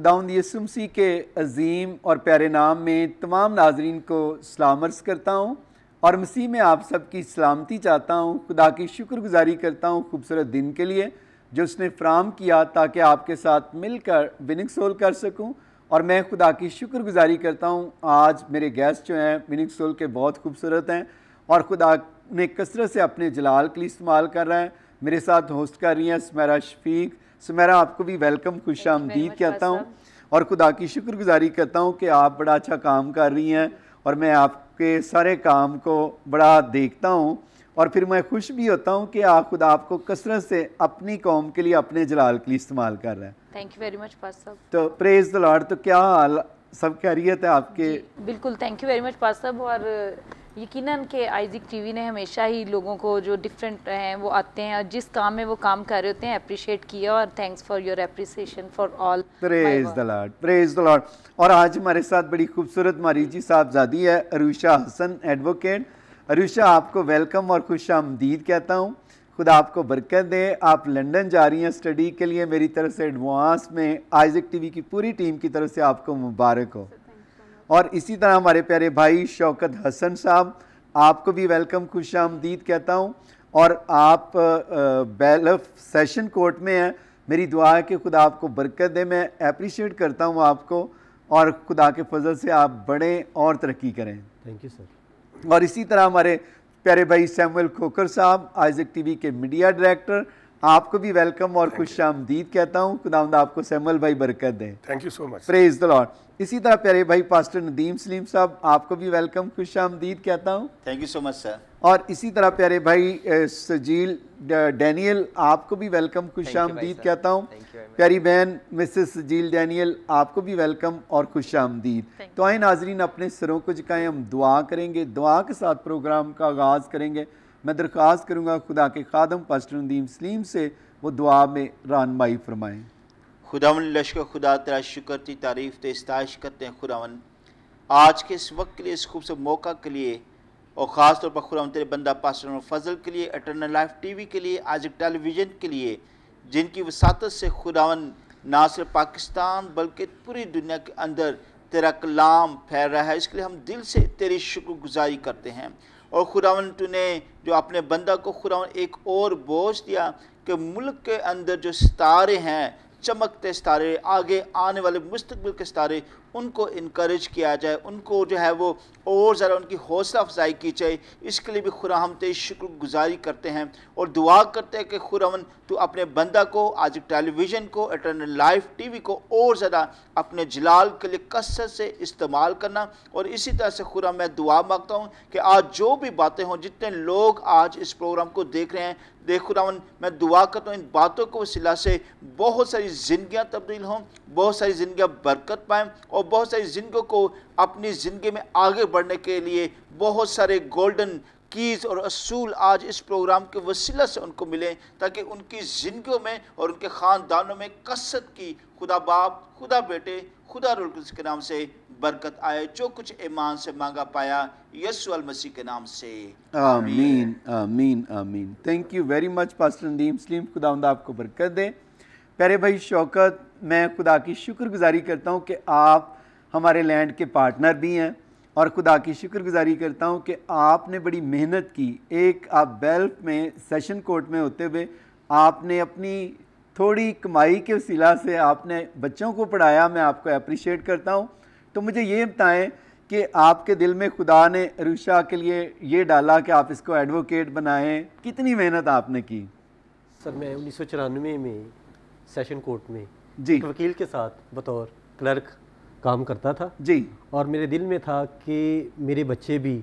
खुदावंद यीशु मसीह के अजीम और प्यारे नाम में तमाम नाजरीन को सलाम अर्ज़ करता हूँ और मसीह में आप सबकी सलामती चाहता हूँ। खुदा की शुक्रगुजारी करता हूँ खूबसूरत दिन के लिए जो उसने फराम किया ताकि आपके साथ मिलकर विनिंग सोल कर सकूँ। और मैं खुदा की शुक्रगुजारी करता हूँ। आज मेरे गेस्ट जो हैं विनिंग सोल के बहुत खूबसूरत हैं और खुदा ने कसरत से अपने जलाल के लिए इस्तेमाल कर रहा है। मेरे साथ होस्ट कर रही हैं सुमेरा शफीक। सुमेरा, आपको भी वेलकम, खुश आमदीद कहता हूँ और खुदा की शुक्रगुजारी करता हूँ कि आप बड़ा अच्छा काम कर रही हैं और मैं आपके सारे काम को बड़ा देखता हूँ और फिर मैं खुश भी होता हूँ कि खुदा आपको कसरत से अपनी कौम के लिए, अपने जलाल के लिए इस्तेमाल कर रहा है। Thank you very much pastor साहब। तो प्रेज द लॉर्ड। तो क्या हाल, सब खैरियत है आपके? बिल्कुल, thank you very much pastor साहब। और यकीनन कि आइज़िक टीवी ने हमेशा ही लोगों को जो डिफरेंट हैं वो आते हैं और जिस काम में वो काम कर रहे होते हैं अप्रिशिएट किया और thanks for your appreciation for all. Praise the Lord, praise the Lord. और आज हमारे साथ बड़ी खूबसूरत मारीजी साहबजादी है अरूशा हसन एडवोकेट। अरूशा, आपको वेलकम और खुश आमदीद कहता हूँ। खुदा आपको बरकत दे। आप लंदन जा रही हैं स्टडी के लिए, मेरी तरफ से एडवांस में आइज़िक टीवी की पूरी टीम की तरफ से आपको मुबारक हो। और इसी तरह हमारे प्यारे भाई शौकत हसन साहब, आपको भी वेलकम, खुश आमदीद कहता हूँ। और आप बैलफ सेशन कोर्ट में हैं। मेरी दुआ है कि खुदा आपको बरकत दे। मैं अप्रिशिएट करता हूँ आपको और खुदा के फजल से आप बढ़ें और तरक्की करें। Thank you sir. और इसी तरह हमारे प्यारे भाई सैमुअल खोकर साहब, आइज़िक टीवी के मीडिया डायरेक्टर, आपको भी वेलकम और खुश आमदीद कहता हूँ। खुदावंद आपको सैमुअल भाई बरकत दें। Thank you so much. Praise the Lord. इसी तरह प्यारे भाई पास्टर नदीम सलीम साहब, आपको भी वेलकम, खुश आमदीद कहता हूँ। Thank you so much sir. और इसी तरह प्यारे भाई सजील डैनियल, आपको भी वेलकम, खुश आमदीद कहता हूँ। प्यारी बहन मिसेस सजील डैनियल, आपको भी वेलकम और खुश आमदीद। तो आए नाजरीन, अपने सरों को झुकाएं, हम दुआ करेंगे। दुआ के साथ प्रोग्राम का आगाज़ करेंगे। मैं दरख्वास्त करूँगा खुदा के खादम पास्टर नदीम सलीम से वो दुआ में रहनुमाई फरमाएँ। खुदावन लश्कर खुदा तेरा शुक्र ती तारीफ़ ते इस्ताइश करते हैं खुदावन, आज के इस वक्त के लिए, इस खूबसूरत मौका के लिए और ख़ास तौर पर खुदावन तेरे बंदा पास्टर फजल के लिए, एटर्नल लाइफ टीवी के लिए, आइज़िक टेलीविज़न के लिए, जिनकी वसातत से खुदावन ना सिर्फ पाकिस्तान बल्कि पूरी दुनिया के अंदर तेरा कलाम फैल रहा है। इसके लिए हम दिल से तेरी शुक्रगुजारी करते हैं। और खुदावन तूने जो अपने बंदा को खुदावन एक और बोझ दिया कि मुल्क के अंदर जो सितारे हैं, चमकते सितारे, आगे आने वाले मुस्तकबिल के सितारे, उनको इनकरेज किया जाए, उनको जो है वो और ज़रा उनकी हौसला अफजाई की जाए। इसके लिए भी खुदा हम तेरी शुक्रगुजारी करते हैं और दुआ करते हैं कि खुदावन तू अपने बंदा को, आज टेलीविज़न को, एटर्नल लाइफ टीवी को और ज़्यादा अपने जलाल के लिए कसरत से इस्तेमाल करना। और इसी तरह से खुदा मैं दुआ मांगता हूँ कि आज जो भी बातें हों, जितने लोग आज इस प्रोग्राम को देख रहे हैं, देख खुदावन मैं दुआ करता हूँ इन बातों को वसीला से बहुत सारी ज़िंदगियाँ तब्दील हों, बहुत सारी ज़िंदगियाँ बरकत पाएँ और बहुत सारी ज़िंदगियों को अपनी ज़िंदगी में आगे बढ़ने के लिए बहुत सारे गोल्डन कीज़ और असूल आज इस प्रोग्राम के वसीला से उनको मिलें, ताकि उनकी ज़िंदगियों में और उनके ख़ानदानों में कसरत की खुदा बाप, खुदा बेटे, खुदा रूह कुद्दूस के नाम से बरकत आए। जो कुछ ईमान से मांगा पाया यीशु मसीह के नाम से, आमीन आमीन आमीन। Thank you very much pastor Nadeem Salim, खुदावंद आपको बरकत दे। प्यारे भाई शौकत, मैं खुदा की शुक्रगुजारी करता हूँ कि आप हमारे लैंड के पार्टनर भी हैं और खुदा की शुक्रगुजारी करता हूँ कि आपने बड़ी मेहनत की। एक आप बेल्फ में सेशन कोर्ट में होते हुए आपने अपनी थोड़ी कमाई के वसीला से आपने बच्चों को पढ़ाया। मैं आपको अप्रिशिएट करता हूँ। तो मुझे ये बताएं कि आपके दिल में खुदा ने अरूशा के लिए ये डाला कि आप इसको एडवोकेट बनाएं, कितनी मेहनत आपने की? सर मैं 1994 में सेशन कोर्ट में जी एक वकील के साथ बतौर क्लर्क काम करता था जी। और मेरे दिल में था कि मेरे बच्चे भी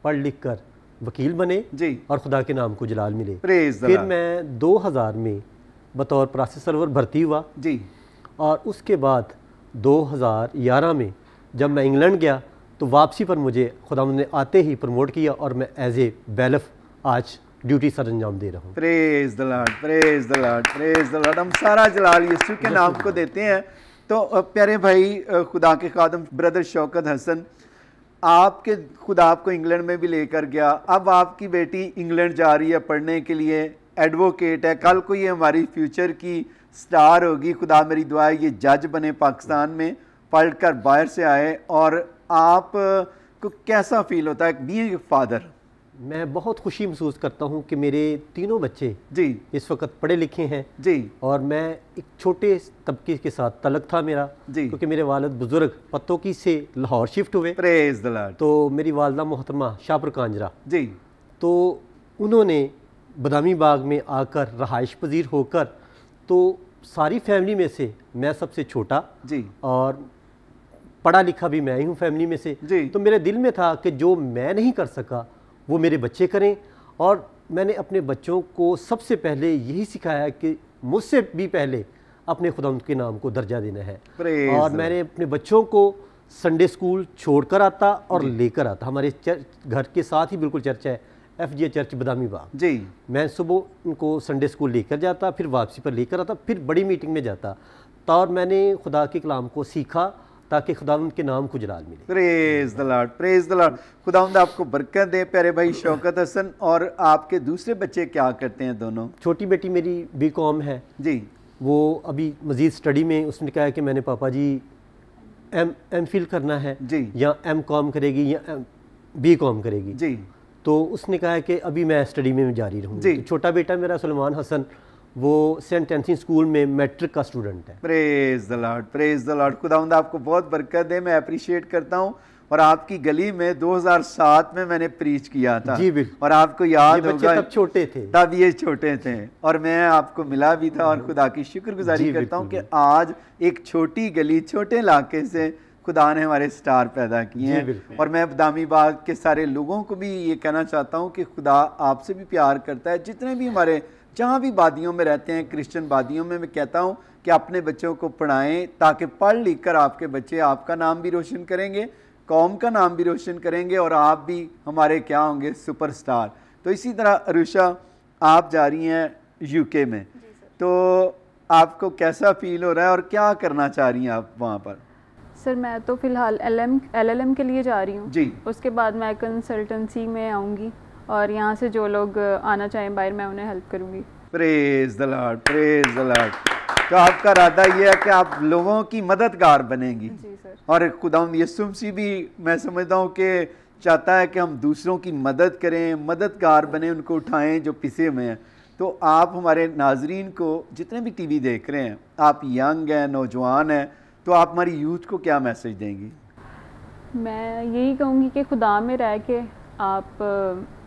पढ़ लिख कर वकील बने जी और खुदा के नाम को जलाल मिले। फिर मैं 2000 में बतौर प्रोसेस सर्वर भर्ती हुआ जी और उसके बाद 2011 में जब मैं इंग्लैंड गया तो वापसी पर मुझे खुदा ने आते ही प्रमोट किया और मैं एज ए बैलफ आज ड्यूटी सर अंजाम दे रहा हूँ। Praise the Lord, praise the Lord, praise the Lord. हम सारा जलाल यीशु के नाम को देते हैं। तो प्यारे भाई खुदा के खादम ब्रदर शौकत हसन, आपके खुदा आपको इंग्लैंड में भी लेकर गया। अब आपकी बेटी इंग्लैंड जा रही है पढ़ने के लिए, एडवोकेट है। कल को ये हमारी फ्यूचर की स्टार होगी। खुदा मेरी दुआ है ये जज बने पाकिस्तान में, पढ़ कर बाहर से आए। और आप को कैसा फील होता है बीइंग फादर? मैं बहुत खुशी महसूस करता हूँ कि मेरे तीनों बच्चे जी इस वक्त पढ़े लिखे हैं जी। और मैं एक छोटे तबके के साथ तलक था मेरा जी। क्योंकि मेरे वालिद बुजुर्ग पत्तोकी से लाहौर शिफ्ट हुए। Praise the Lord. तो मेरी वालदा मोहतरमा शाहपुर कांजरा जी। तो उन्होंने बदामी बाग में आकर रहाइश पजीर होकर, तो सारी फैमिली में से मैं सबसे छोटा जी और पढ़ा लिखा भी मैं ही हूँ फैमिली में से जी। तो मेरे दिल में था कि जो मैं नहीं कर सका वो मेरे बच्चे करें। और मैंने अपने बच्चों को सबसे पहले यही सिखाया कि मुझसे भी पहले अपने खुदा के नाम को दर्जा देना है। और मैंने अपने बच्चों को संडे स्कूल छोड़कर आता और लेकर आता। हमारे घर के साथ ही बिल्कुल चर्च है, FGA चर्च बदामी बाग जी। मैं सुबह उनको संडे स्कूल लेकर जाता, फिर वापसी पर लेकर आता, फिर बड़ी मीटिंग में जाता। और मैंने खुदा के कलाम को सीखा ताकि खुदावंद के नाम को जलाल मिले। Praise the Lord, praise the Lord. खुदावंद आपको बरकत दे। प्यारे भाई शौकत हसन, और आपके दूसरे बच्चे क्या करते हैं दोनों? छोटी बेटी मेरी BCom है जी। वो अभी मज़ीद स्टडी में, उसने कहा कि मैंने पापा जी MPhil करना है जी, या MCom करेगी या BCom करेगी जी। तो उसने कहा कि अभी मैं स्टडी में जारी रहूँगी। तो छोटा बेटा मेरा सलमान हसन वो सेंट एंथनी स्कूल में मैट्रिक का स्टूडेंट है। Praise the Lord, praise the Lord. खुदावंद आपको बहुत बरकत दे। मैं अप्रिशिएट करता हूँ। और आपकी गली में 2007 में मैंने प्रीच किया था जी बिल्कुल। और आपको याद होगा तब छोटे थे, तब ये छोटे थे और मैं आपको मिला भी था। और खुदा की शुक्रगुजारी करता हूँ कि आज एक छोटी गली, छोटे इलाके से खुदा ने हमारे स्टार पैदा किए हैं। और मैं बदामी बाग के सारे लोगों को भी ये कहना चाहता हूँ कि खुदा आपसे भी प्यार करता है। जितने भी हमारे जहाँ भी वादियों में रहते हैं, क्रिश्चियन वादियों में, मैं कहता हूँ कि अपने बच्चों को पढ़ाएं ताकि पढ़ लिख कर आपके बच्चे आपका नाम भी रोशन करेंगे, कौम का नाम भी रोशन करेंगे और आप भी हमारे क्या होंगे, सुपरस्टार। तो इसी तरह अरुषा आप जा रही हैं UK में, तो आपको कैसा फील हो रहा है और क्या करना चाह रही हैं आप वहाँ पर? सर मैं तो फ़िलहाल LLM के लिए जा रही हूँ जी। उसके बाद मैं कंसल्टेंसी में आऊँगी और यहाँ से जो लोग आना चाहें बाहर मैं उन्हें हेल्प करूँगी। Praise the Lord, praise the Lord. तो आपका इरादा ये है कि आप लोगों की मददगार बनेंगी। जी सर। और खुदावंद यीशु मसीह भी मैं समझता हूँ कि चाहता है कि हम दूसरों की मदद करें, मददगार बने, उनको उठाएं जो पिसे हुए हैं। तो आप हमारे नाजरीन को जितने भी TV देख रहे हैं, आप यंग हैं, नौजवान हैं, तो आप हमारी यूथ को क्या मैसेज देंगी? मैं यही कहूँगी कि खुदा में रह के आप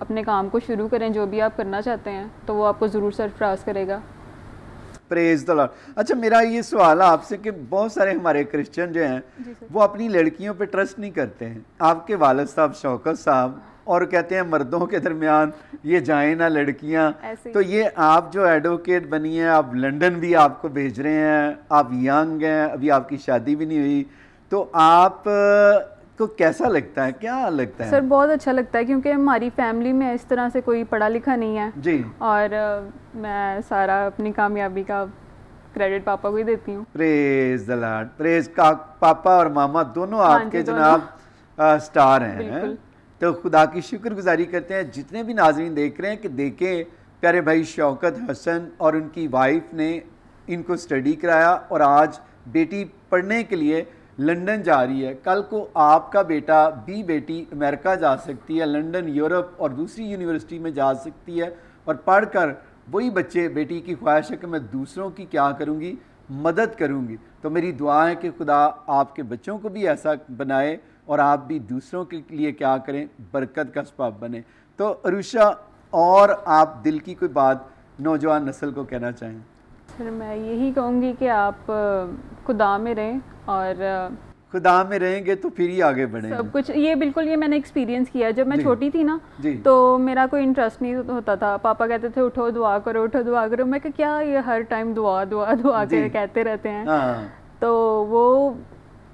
अपने काम को शुरू करें, जो भी आप करना चाहते हैं तो वो आपको ज़रूर सरफराज करेगा। Praise the Lord. अच्छा, मेरा ये सवाल है आपसे कि बहुत सारे हमारे क्रिश्चियन जो हैं वो अपनी लड़कियों पे ट्रस्ट नहीं करते हैं। आपके वालिद साहब शौकत साहब और कहते हैं मर्दों के दरमियान ये जाएं ना लड़कियां। तो ये आप जो एडवोकेट बनी हैं, आप लंदन भी आपको भेज रहे हैं, आप यंग हैं, अभी आपकी शादी भी नहीं हुई, तो आप को कैसा लगता है, क्या लगता है? सर बहुत अच्छा लगता है क्योंकि हमारी फैमिली में इस तरह से कोई पढ़ा लिखा नहीं है जी। और मैं सारा अपनी कामयाबी का क्रेडिट पापा को ही देती हूँ। प्रेज द लॉर्ड, प्रेज का पापा और मामा दोनों आपके जनाब स्टार हैं। तो खुदा की शुक्रगुजारी करते हैं। जितने भी नाजरीन देख रहे हैं कि देखें प्यारे भाई शौकत हसन और उनकी वाइफ ने इनको स्टडी कराया और आज बेटी पढ़ने के लिए लंदन जा रही है। कल को आपका बेटा भी बेटी अमेरिका जा सकती है, लंदन, यूरोप और दूसरी यूनिवर्सिटी में जा सकती है और पढ़कर वही बच्चे, बेटी की ख्वाहिश है कि मैं दूसरों की क्या करूँगी, मदद करूँगी। तो मेरी दुआ है कि खुदा आपके बच्चों को भी ऐसा बनाए और आप भी दूसरों के लिए क्या करें, बरकत का सबब बने। तो अरुषा, और आप दिल की कोई बात नौजवान नस्ल को कहना चाहें? सर मैं यही कहूँगी कि आप खुदा में रहें और खुदा में रहेंगे तो फिर ही आगे बढ़ेंगे सब कुछ। ये बिल्कुल, ये मैंने एक्सपीरियंस किया। जब मैं छोटी थी ना तो मेरा कोई इंटरेस्ट नहीं होता था। पापा कहते थे उठो दुआ करो, उठो दुआ करो। मैं क्या ये हर टाइम दुआ दुआ दुआ के कहते रहते हैं। तो वो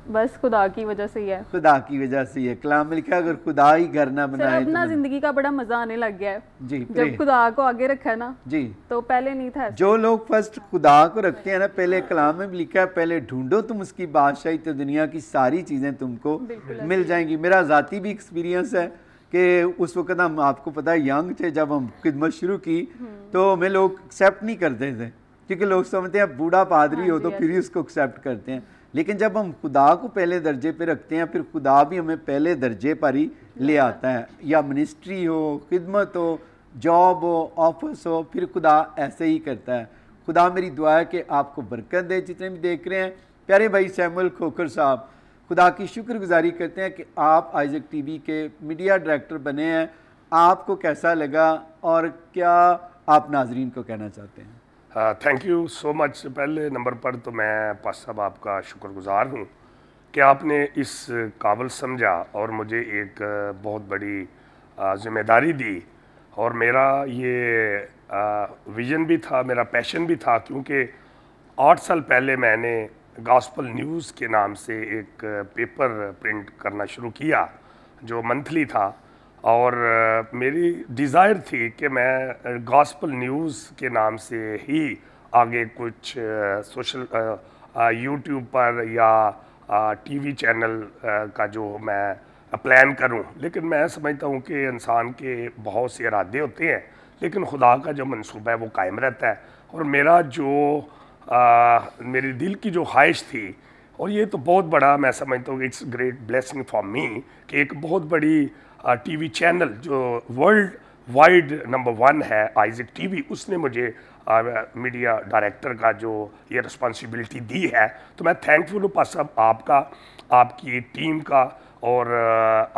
बस खुदा की वजह से ही है, खुदा की वजह से है। कलाम में लिखा है अगर खुदा ही घर ना बनाए अब ना जिंदगी का बड़ा मजा आने लग गया है जी। जब खुदा को आगे रखा है ना जी, तो पहले नहीं था। जो लोग फर्स्ट खुदा को रखते हैं ना, पहले कलाम में भी लिखा है पहले ढूंढो तुम उसकी बादशाही तो दुनिया की सारी चीजें तुमको मिल जाएंगी। मेरा जाती भी एक्सपीरियंस है कि उस वक्त हम, आपको पता है, यंग थे जब हम खिदमत शुरू की तो हमें लोग एक्सेप्ट नहीं करते थे क्योंकि लोग समझते हैं बूढ़ा पादरी हो तो फिर ही उसको एक्सेप्ट करते हैं, लेकिन जब हम खुदा को पहले दर्जे पे रखते हैं फिर खुदा भी हमें पहले दर्जे पर ही ले आता है। या मिनिस्ट्री हो, खिदमत हो, जॉब हो, ऑफिस हो, फिर खुदा ऐसे ही करता है। खुदा मेरी दुआ है कि आपको बरकत दे। जितने भी देख रहे हैं, प्यारे भाई सैमुअल खोखर साहब, खुदा की शुक्रगुजारी करते हैं कि आप आइजैक टीवी के मीडिया डायरेक्टर बने हैं। आपको कैसा लगा और क्या आप नाजरीन को कहना चाहते हैं? Thank you so much. पहले नंबर पर तो मैं पास साहब आपका शुक्रगुजार हूँ कि आपने इस काबिल समझा और मुझे एक बहुत बड़ी ज़िम्मेदारी दी। और मेरा ये विज़न भी था, मेरा पैशन भी था, क्योंकि 8 साल पहले मैंने गॉस्पल न्यूज़ के नाम से एक पेपर प्रिंट करना शुरू किया जो मंथली था। और मेरी डिज़ायर थी कि मैं गॉस्पल न्यूज़ के नाम से ही आगे कुछ सोशल यूट्यूब पर या टीवी चैनल का जो मैं प्लान करूं। लेकिन मैं समझता हूं कि इंसान के बहुत से इरादे होते हैं, लेकिन खुदा का जो मंसूबा है वो कायम रहता है। और मेरा जो मेरे दिल की जो ख्वाहिश थी, और ये तो बहुत बड़ा मैं समझता हूँ कि it's great blessing for me कि एक बहुत बड़ी टीवी चैनल जो वर्ल्ड वाइड नंबर 1 है आइजैक टीवी, उसने मुझे मीडिया डायरेक्टर का जो ये रिस्पॉन्सिबिलिटी दी है। तो मैं थैंकफुल हूँ पास साहब आपका, आपकी टीम का और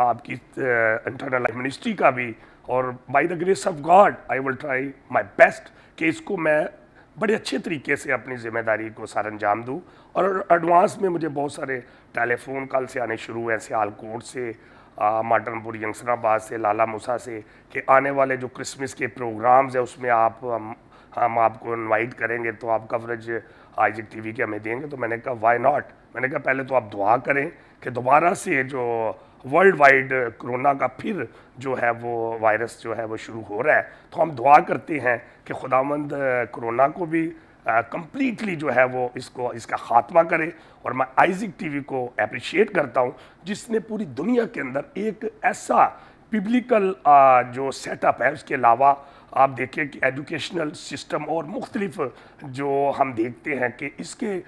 आपकी इंटरनल मिनिस्ट्री का भी। और by the grace of God I will try my best कि इसको मैं बड़े अच्छे तरीके से अपनी ज़िम्मेदारी को सर अंजाम दूँ। और एडवांस में मुझे बहुत सारे टेलीफोन कॉल से आने शुरू हुए, सियालकोट से, माटनपुर यंगसराबाद से, लाला मूसा से, कि आने वाले जो क्रिसमस के प्रोग्राम्स है उसमें हम आपको इनवाइट करेंगे तो आप कवरेज आइजैक टीवी के हमें देंगे। तो मैंने कहा वाई नॉट। मैंने कहा पहले तो आप दुआ करें कि दोबारा से जो वर्ल्ड वाइड कोरोना का फिर जो है वो वायरस जो है वो शुरू हो रहा है, तो हम दुआ करते हैं कि खुदावंद कोरोना को भी कंप्लीटली जो है वो इसका खात्मा करे। और मैं आइजैक टीवी को अप्रिशिएट करता हूँ जिसने पूरी दुनिया के अंदर एक ऐसा बिब्लिकल जो सेटअप है, उसके अलावा आप देखें कि एजुकेशनल सिस्टम और मुख्तलिफ जो हम देखते हैं कि इसके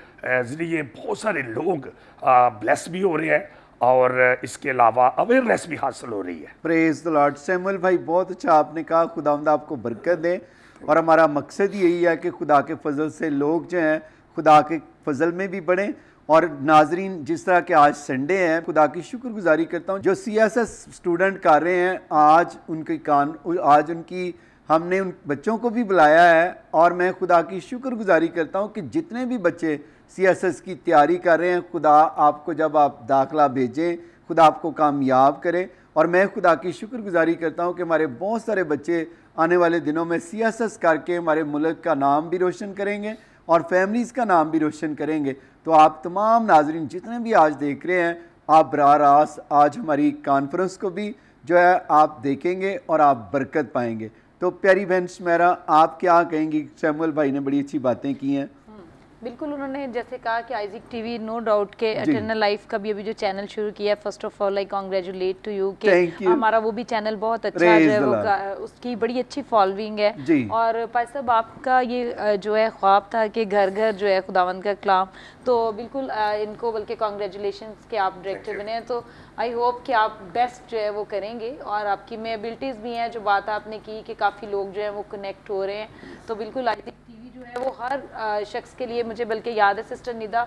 ज़रिए बहुत सारे लोग ब्लेस भी हो रहे हैं और इसके अलावा अवेयरनेस भी हासिल हो रही है। Praise the Lord. सैमुअल भाई बहुत अच्छा आपने कहा, खुदावंद आपको बरकत दे। और हमारा मकसद यही है कि खुदा के फजल से लोग जो हैं खुदा के फजल में भी बढ़ें। और नाजरीन, जिस तरह के आज संडे हैं, खुदा की शुक्रगुजारी करता हूँ जो CSS स्टूडेंट कर रहे हैं, आज उनकी हमने उन बच्चों को भी बुलाया है। और मैं खुदा की शुक्रगुजारी करता हूँ कि जितने भी बच्चे CSS की तैयारी कर रहे हैं, खुदा आपको जब आप दाखिला भेजें, खुदा आपको कामयाब करे। और मैं खुदा की शुक्रगुजारी करता हूँ कि हमारे बहुत सारे बच्चे आने वाले दिनों में CSS करके हमारे मुल्क का नाम भी रोशन करेंगे और फैमिलीज़ का नाम भी रोशन करेंगे। तो आप तमाम नाजरीन जितने भी आज देख रहे हैं, आप बराह रास्त आज हमारी कॉन्फ्रेंस को भी जो है आप देखेंगे और आप बरकत पाएंगे। तो प्यारी बहन सुमेरा, आप क्या कहेंगी? सैमुअल भाई ने बड़ी अच्छी बातें की हैं। बिल्कुल, उन्होंने जैसे कहा कि आइजैक टीवी नो डाउट के एटर्नल लाइफ का भी अभी जो चैनल शुरू किया है, first of all I congratulate to you कि हमारा वो भी चैनल बहुत अच्छा है, वो उसकी बड़ी अच्छी फॉलोइंग है। और भाई साहब आपका ये जो है ख्वाब था कि घर घर जो है खुदावंद का कलाम, तो बिल्कुल इनको बल्कि कांग्रेचुलेशंस कि आप डायरेक्टर बने हैं। तो आई होप कि आप बेस्ट जो है वो करेंगे और आपकी में एबिलिटीज़ भी हैं। जो बात आपने की कि काफ़ी लोग जो है वो कनेक्ट हो रहे हैं, तो बिल्कुल आइजैक टीवी जो है वो हर शख्स के लिए, मुझे बल्कि याद है सिस्टर निदा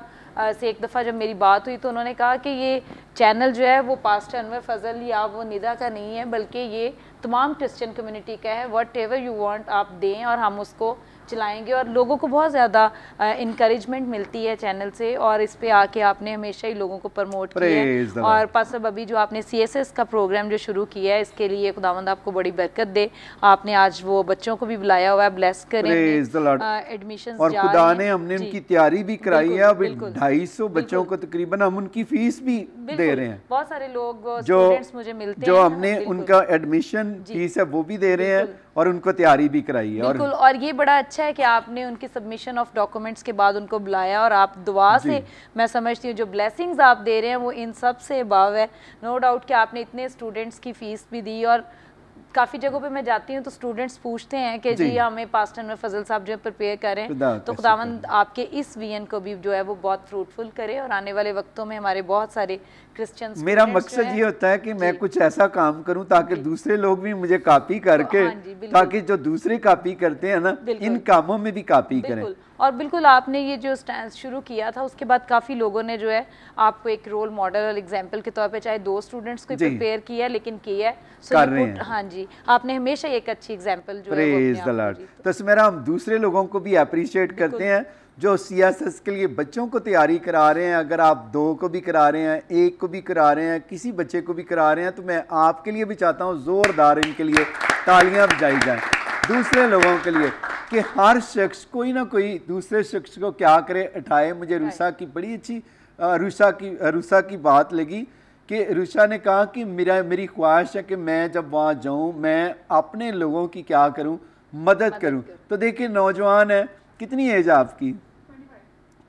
से एक दफ़ा जब मेरी बात हुई तो उन्होंने कहा कि ये चैनल जो है वो पास्टर अनवर फजल या वो निदा का नहीं है, बल्कि ये तमाम क्रिश्चियन कम्युनिटी का है। वट एवर यू वांट आप दें और हम उसको चलाएंगे। और लोगों को बहुत ज़्यादा इंकरेजमेंट मिलती है चैनल से, और इस पे आके आपने हमेशा ही लोगों को प्रमोट किया है। और पास अभी जो आपने CSS का प्रोग्राम जो शुरू किया है, इसके लिए खुदावंद आपको बड़ी बरकत दे। आपने आज वो बच्चों को भी बुलाया हुआ है, ब्लेस करें एडमिशन। और खुदा ने हमने उनकी तैयारी भी कराई है। अभी 250 बच्चों को तकरीबन हम उनकी फीस भी दे रहे हैं। बहुत सारे लोग स्टूडेंट्स मुझे मिलते हैं जो हमने उनका एडमिशन फीस है वो भी दे रहे हैं और उनको तैयारी भी कराई है। बिल्कुल, और ये बड़ा अच्छा है कि आपने उनकी सबमिशन ऑफ डॉक्यूमेंट्स के बाद उनको बुलाया और आप दुआ से, मैं समझती हूँ जो ब्लेसिंग्स आप दे रहे हैं वो इन सब से अबव है। नो डाउट कि आपने इतने स्टूडेंट्स की फ़ीस भी दी और काफ़ी जगहों पे मैं जाती हूँ तो स्टूडेंट्स पूछते हैं कि जी हमें पास्टर अनवर फजल साहब जो प्रिपेयर करें, तो खुदावंद आपके इस विजन को भी जो है वो बहुत फ्रूटफुल करे और आने वाले वक्तों में हमारे बहुत सारे क्रिश्चियन, मेरा मकसद ये होता है कि मैं कुछ ऐसा काम करूं ताकि दूसरे लोग भी मुझे कॉपी करके, ताकि जो दूसरे कॉपी करते हैं ना, इन कामों में भी कॉपी करें। और बिल्कुल आपने ये जो स्टैंड शुरू किया था उसके बाद काफ़ी लोगों ने जो है आपको एक रोल मॉडल और एग्जाम्पल के तौर पे, चाहे 2 स्टूडेंट्स को प्रिपेयर किया लेकिन किया है, कर रहे हैं। हाँ जी, आपने हमेशा एक अच्छी एग्जाम्पल जो है तो मेरा हम दूसरे लोगों को भी अप्रिशिएट करते हैं जो CSS के लिए बच्चों को तैयारी करा रहे हैं। अगर आप 2 को भी करा रहे हैं, 1 को भी करा रहे हैं, किसी बच्चे को भी करा रहे हैं, तो मैं आपके लिए भी चाहता हूँ ज़ोरदार इनके लिए तालियां बजाई जाएं दूसरे लोगों के लिए कि हर शख्स कोई ना कोई दूसरे शख्स को क्या करे, उठाए। मुझे रूसा की बड़ी अच्छी रूसा की बात लगी कि रूसा ने कहा कि मेरी ख्वाहिश है कि मैं जब वहाँ जाऊँ मैं अपने लोगों की क्या करूँ, मदद करूँ। तो देखिए नौजवान है, कितनी एज आपकी?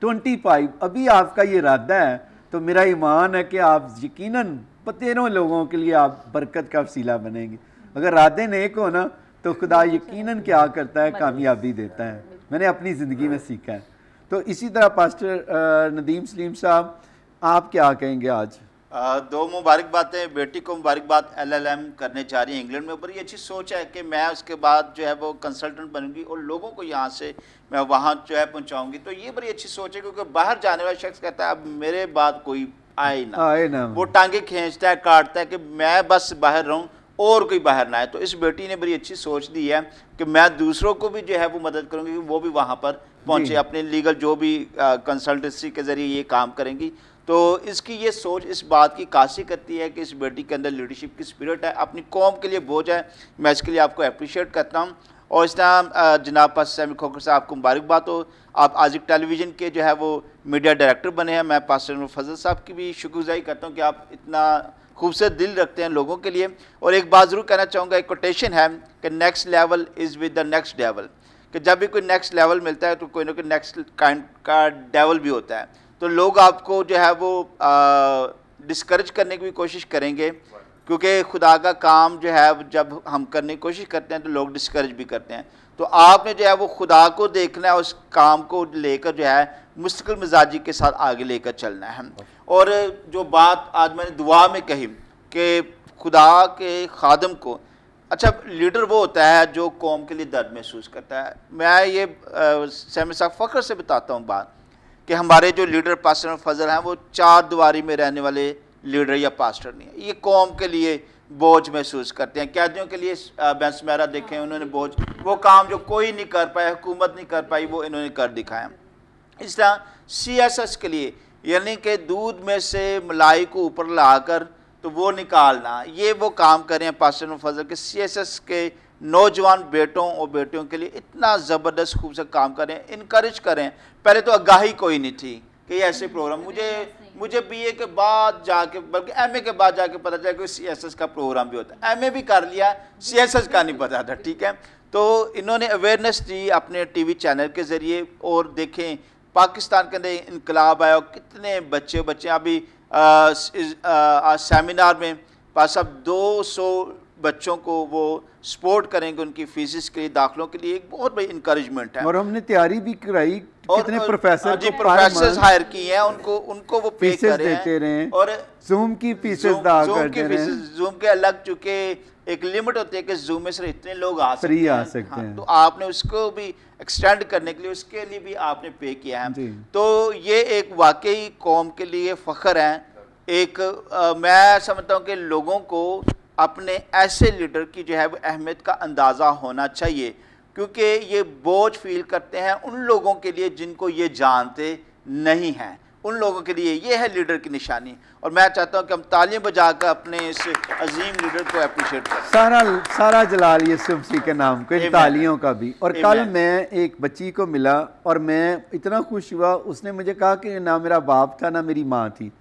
25। अभी आपका ये इरादा है तो मेरा ईमान है कि आप यकीनन 13 लोगों के लिए आप बरकत का वसीला बनेंगे। अगर इरादे नेक हो ना तो खुदा यकीनन क्या करता है, कामयाबी देता है। मैंने अपनी ज़िंदगी में सीखा है। तो इसी तरह पास्टर नदीम सलीम साहब, आप क्या कहेंगे आज? 2 मुबारकबादें। बेटी को मुबारकबाद, LLM करने जा रही है इंग्लैंड में। बड़ी अच्छी सोच है कि मैं उसके बाद जो है वो कंसल्टेंट बनूंगी और लोगों को यहाँ से मैं वहाँ जो है पहुँचाऊँगी। तो ये बड़ी अच्छी सोच है, क्योंकि बाहर जाने वाला शख्स कहता है अब मेरे बाद कोई आए ना। वो टांगे खींचता है, काटता है कि मैं बस बाहर रहूँ और कोई बाहर ना आए। तो इस बेटी ने बड़ी अच्छी सोच दी है कि मैं दूसरों को भी जो है वो मदद करूँगी कि वो भी वहाँ पर पहुँचे, अपने लीगल जो भी कंसल्टेंसी के ज़रिए ये काम करेंगी। तो इसकी ये सोच इस बात की काशी करती है कि इस बेटी के अंदर लीडरशिप की स्पिरिट है, अपनी कौम के लिए बोझ है। मैं इसके लिए आपको अप्रिशिएट करता हूँ। और इस तरह जनाब पास्टर सैमी खोखर साहब, आपको मुबारकबाद हो, आप आज़िक टेलीविज़न के जो है वो मीडिया डायरेक्टर बने हैं। मैं पास्टर अनवर फजल साहब की भी शुक्रगुजारी करता हूँ कि आप इतना खूबसूरत दिल रखते हैं लोगों के लिए। और एक बात ज़रूर कहना चाहूँगा, एक कोटेशन है कि next level is with the next devil, कि जब भी कोई नेक्स्ट लेवल मिलता है तो कोई ना कोई नेक्स्ट काइंड का डेवल भी होता है। तो लोग आपको जो है वो डिस्करेज करने की भी कोशिश करेंगे, क्योंकि खुदा का काम जो है जब हम करने की कोशिश करते हैं तो लोग डिस्करेज भी करते हैं। तो आपने जो है वो खुदा को देखना है, उस काम को लेकर जो है मुस्तकिल मिजाजी के साथ आगे लेकर चलना है। और जो बात आज मैंने दुआ में कही कि खुदा के खादम को, अच्छा लीडर वो होता है जो कौम के लिए दर्द महसूस करता है। मैं ये सैमी साहब फ़ख्र से बताता हूँ बात कि हमारे जो लीडर पास्टर फजल हैं वो 4 दीवारी में रहने वाले लीडर या पास्टर नहीं है। ये कौम के लिए बोझ महसूस करते हैं। कैदियों के लिए बेंसमेरा देखें, उन्होंने बोझ, वो काम जो कोई नहीं कर पाया, हुकूमत नहीं कर पाई, वो इन्होंने कर दिखाया। इस तरह CSS के लिए, यानी कि दूध में से मलाई को ऊपर लाकर तो वो निकालना, ये वो काम करें पास्टर फजल के CSS के नौजवान बेटों और बेटियों के लिए इतना ज़बरदस्त खूबसूरत काम करें, इनकरेज करें। पहले तो आगाही कोई नहीं थी कि ऐसे प्रोग्राम, मुझे BA के बाद जाके, बल्कि MA के बाद जाके पता चला कि CSS का प्रोग्राम भी होता है। MA भी कर लिया, CSS का नहीं पता था, ठीक है। तो इन्होंने अवेयरनेस दी अपने TV चैनल के ज़रिए। और देखें पाकिस्तान के अंदर इनकलाब आया, कितने बच्चे अभी सेमिनार में पास अब 200 बच्चों को वो सपोर्ट करेंगे उनकी फीसिस के लिए, दाखिलों के लिए। एक बहुत बड़ी इंकरेजमेंट है। और हमने तैयारी भी कराई, कितने प्रोफेसर जी प्रोफेसर्स हायर किए हैं, उनको वो पे कर रहे हैं। और जूम की फीसेस जूम के अलग, चूंकि एक लिमिट होती है कि जूम में सिर्फ इतने लोग आ सकते हैं। तो आपने उसको भी एक्सटेंड करने के लिए, उसके लिए भी आपने पे किया है। तो ये एक वाकई कौम के लिए फ़ख्र है। एक मैं समझता हूँ कि लोगों को अपने ऐसे लीडर की जो है वो अहमियत का अंदाज़ा होना चाहिए, क्योंकि ये बोझ फील करते हैं उन लोगों के लिए जिनको ये जानते नहीं हैं। उन लोगों के लिए ये है लीडर की निशानी। और मैं चाहता हूँ कि हम तालियां बजाकर अपने इस अजीम लीडर को अप्रिशिएट करें। सारा जलाल यीशु मसीह के नाम को, इन तालियों का भी। और कल मैं एक बच्ची को मिला और मैं इतना खुश हुआ, उसने मुझे कहा कि ना मेरा बाप था ना मेरी माँ थी,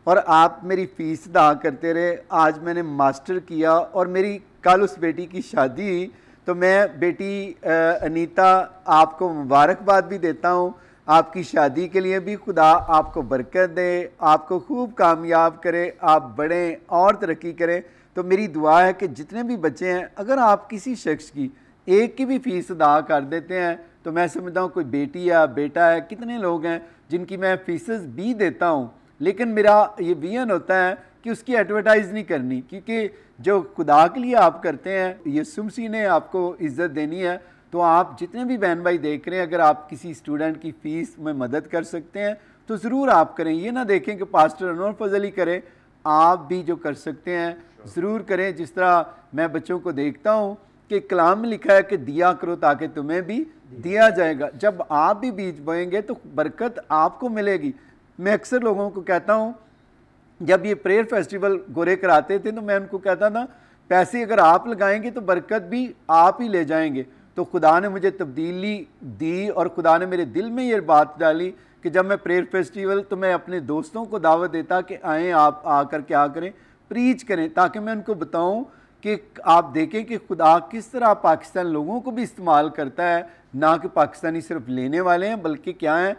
और आप मेरी फ़ीस अदा करते रहे। आज मैंने मास्टर किया और मेरी कल उस बेटी की शादी हुई। तो मैं बेटी अनीता आपको मुबारकबाद भी देता हूँ, आपकी शादी के लिए भी। खुदा आपको बरकत दे, आपको खूब कामयाब करे, आप बढ़ें और तरक्की करें। तो मेरी दुआ है कि जितने भी बच्चे हैं, अगर आप किसी शख्स की एक की भी फ़ीस अदा कर देते हैं तो मैं समझता हूँ कोई बेटी या बेटा है, कितने लोग हैं जिनकी मैं फ़ीसेस भी देता हूँ, लेकिन मेरा ये विजन होता है कि उसकी एडवर्टाइज़ नहीं करनी, क्योंकि जो खुदा के लिए आप करते हैं, यीशु मसीह ने आपको इज़्ज़त देनी है। तो आप जितने भी बहन भाई देख रहे हैं, अगर आप किसी स्टूडेंट की फ़ीस में मदद कर सकते हैं तो ज़रूर आप करें। ये ना देखें कि पास्टर अनवर फजल ही करे, आप भी जो कर सकते हैं ज़रूर करें। जिस तरह मैं बच्चों को देखता हूँ कि कलाम में लिखा है कि दिया करो ताकि तुम्हें भी दिया जाएगा। जब आप भी बीज बोएंगे तो बरकत आपको मिलेगी। मैं अक्सर लोगों को कहता हूँ, जब ये प्रेयर फेस्टिवल गोरे कराते थे तो मैं उनको कहता था पैसे अगर आप लगाएंगे तो बरकत भी आप ही ले जाएंगे। तो खुदा ने मुझे तब्दीली दी और खुदा ने मेरे दिल में ये बात डाली कि जब मैं प्रेयर फेस्टिवल, तो मैं अपने दोस्तों को दावत देता कि आएँ, आप आकर क्या करें, प्रीच करें, ताकि मैं उनको बताऊं कि आप देखें कि खुदा किस तरह पाकिस्तान लोगों को भी इस्तेमाल करता है। ना कि पाकिस्तानी सिर्फ लेने वाले हैं बल्कि क्या हैं,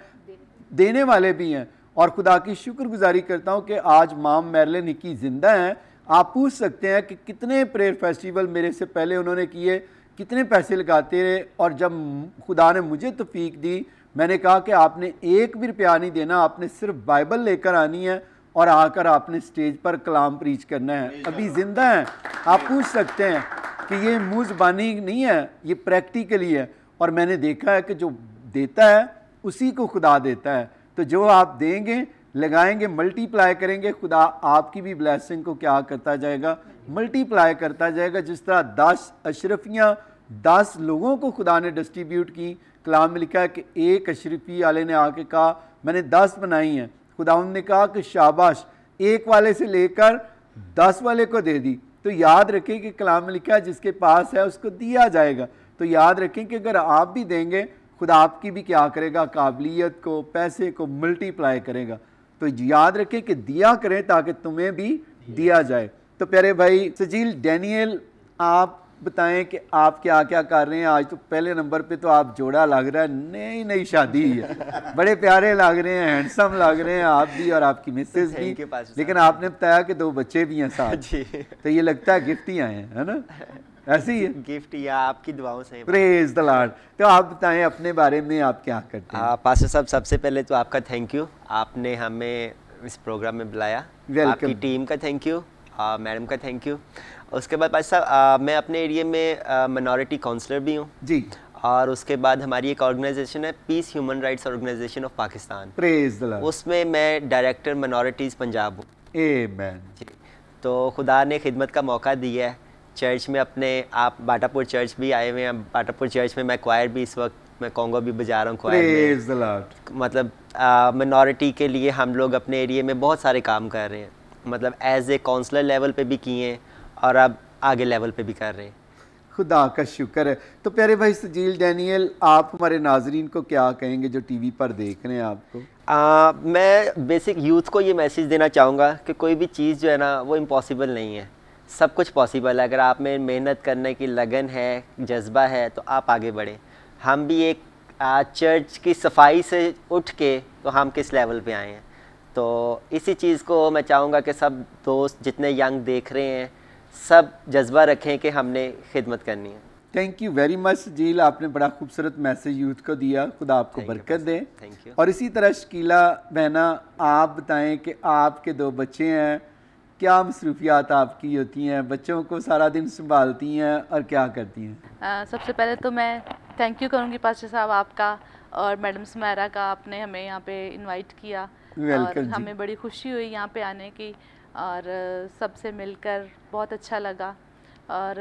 देने वाले भी हैं। और खुदा की शुक्रगुजारी करता हूं कि आज माम मैरलिन हिक्की ज़िंदा हैं। आप पूछ सकते हैं कि कितने प्रेयर फेस्टिवल मेरे से पहले उन्होंने किए, कितने पैसे लगाते रहे, और जब खुदा ने मुझे तौफीक दी, मैंने कहा कि आपने एक भी रुपया नहीं देना, आपने सिर्फ बाइबल लेकर आनी है और आकर आपने स्टेज पर कलाम प्रीच करना है। अभी ज़िंदा हैं। आप पूछ सकते हैं कि ये मुँह ज़बानी नहीं है, ये प्रैक्टिकली है। और मैंने देखा है कि जो देता है उसी को खुदा देता है। तो जो आप देंगे, लगाएंगे, मल्टीप्लाई करेंगे, खुदा आपकी भी ब्लेसिंग को क्या करता जाएगा, मल्टीप्लाई करता जाएगा। जिस तरह 10 अशरफियाँ 10 लोगों को खुदा ने डिस्ट्रीब्यूट की, कलाम में लिखा है कि एक अशरफी वाले ने आके कहा मैंने 10 बनाई हैं, खुदा ने कहा कि शाबाश, एक वाले से लेकर 10 वाले को दे दी। तो याद रखें कि कलाम में लिखा है जिसके पास है उसको दिया जाएगा। तो याद रखें कि अगर आप भी देंगे, खुदा आपकी भी क्या करेगा, काबिलियत को, पैसे को मल्टीप्लाई करेगा। तो याद रखें कि दिया करें ताकि तुम्हें भी दिया जाए। तो प्यारे भाई सजील डैनियल, आप बताएं कि आप क्या क्या कर रहे हैं। आज तो पहले नंबर पे तो आप जोड़ा लग रहा है, नई नई शादी है, बड़े प्यारे लग रहे हैं, हैंडसम लग रहे हैं आप भी और आपकी मिसेज भी। लेकिन आपने बताया कि 2 बच्चे भी हैं साथ, तो ये लगता है गिफ्ट ही आए हैं, है ना? ऐसे ही है, गिफ्ट या आपकी दुआओं से। Praise the Lord. तो आप बताएं अपने बारे में, आप क्या करते हैं? पास्टर साहब, सबसे पहले तो आपका थैंक यू, आपने हमें इस प्रोग्राम में बुलाया। आपकी टीम का थैंक यू, मैडम का थैंक यू। उसके बाद पास्टर साहब, मैं अपने एरिया में मिनॉरिटी काउंसलर भी हूँ जी। और उसके बाद हमारी एक ऑर्गेनाइजेशन है, peace human rights organisation of Pakistan, praise the lord, उसमें मैं डायरेक्टर मिनॉरिटीज़ पंजाब हूँ। आमीन जी। तो खुदा ने खिदमत का मौका दिया है चर्च में अपने। आप बाटापुर चर्च भी आए हुए हैं। बाटापुर चर्च में मैं क्वायर भी इस वक्त, मैं कॉन्गो भी बजा रहा हूँ क्वायर में। मतलब मिनॉरिटी के लिए हम लोग अपने एरिया में बहुत सारे काम कर रहे हैं। मतलब एज ए काउंसलर लेवल पे भी किए हैं और अब आगे लेवल पे भी कर रहे हैं। खुदा का शुक्र है। तो प्यारे भाई सजील डैनियल, आप हमारे नाजरीन को क्या कहेंगे जो टीवी पर देख रहे हैं आपको? मैं बेसिक यूथ को ये मैसेज देना चाहूँगा कि कोई भी चीज़ जो है ना वो इम्पॉसिबल नहीं है, सब कुछ पॉसिबल है। अगर आप में मेहनत करने की लगन है, जज्बा है, तो आप आगे बढ़ें। हम भी एक चर्च की सफाई से उठ के तो हम किस लेवल पे आए हैं। तो इसी चीज़ को मैं चाहूँगा कि सब दोस्त जितने यंग देख रहे हैं सब जज्बा रखें कि हमने खिदमत करनी है। थैंक यू वेरी मच जील, आपने बड़ा खूबसूरत मैसेज यूथ को दिया, खुदा आपको बरकत दे। Thank you. और इसी तरह शकीला बहना, आप बताएं कि आपके 2 बच्चे हैं, क्या मसरूफियात आपकी होती हैं, बच्चों को सारा दिन संभालती हैं और क्या करती हैं? सबसे पहले तो मैं थैंक यू करूँगी पास्टर साहब आपका और मैडम सुमेरा का, आपने हमें यहाँ पे इनवाइट किया और हमें बड़ी खुशी हुई यहाँ पे आने की और सबसे मिलकर बहुत अच्छा लगा। और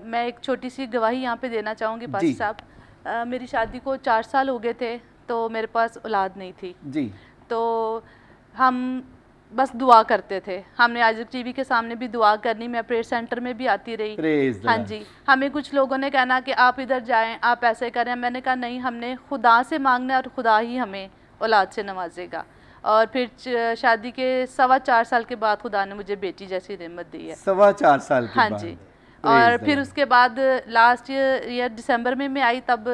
मैं एक छोटी सी गवाही यहाँ पे देना चाहूँगी पास्टर साहब। मेरी शादी को 4 साल हो गए थे, तो मेरे पास औलाद नहीं थी जी। तो हम बस दुआ करते थे। हमने आज टीवी के सामने भी दुआ करनी, मैं प्रेयर सेंटर में भी आती रही। हाँ जी। हमें कुछ लोगों ने कहना कि आप इधर जाएं, आप ऐसे करें। मैंने कहा नहीं, हमने खुदा से मांगना है और खुदा ही हमें औलाद से नवाजेगा। और फिर शादी के 4.25 साल के बाद खुदा ने मुझे बेटी जैसी नेमत दी है। 4.25 साल के बाद? हाँ जी। और फिर उसके बाद लास्ट ईयर दिसंबर में मैं आई, तब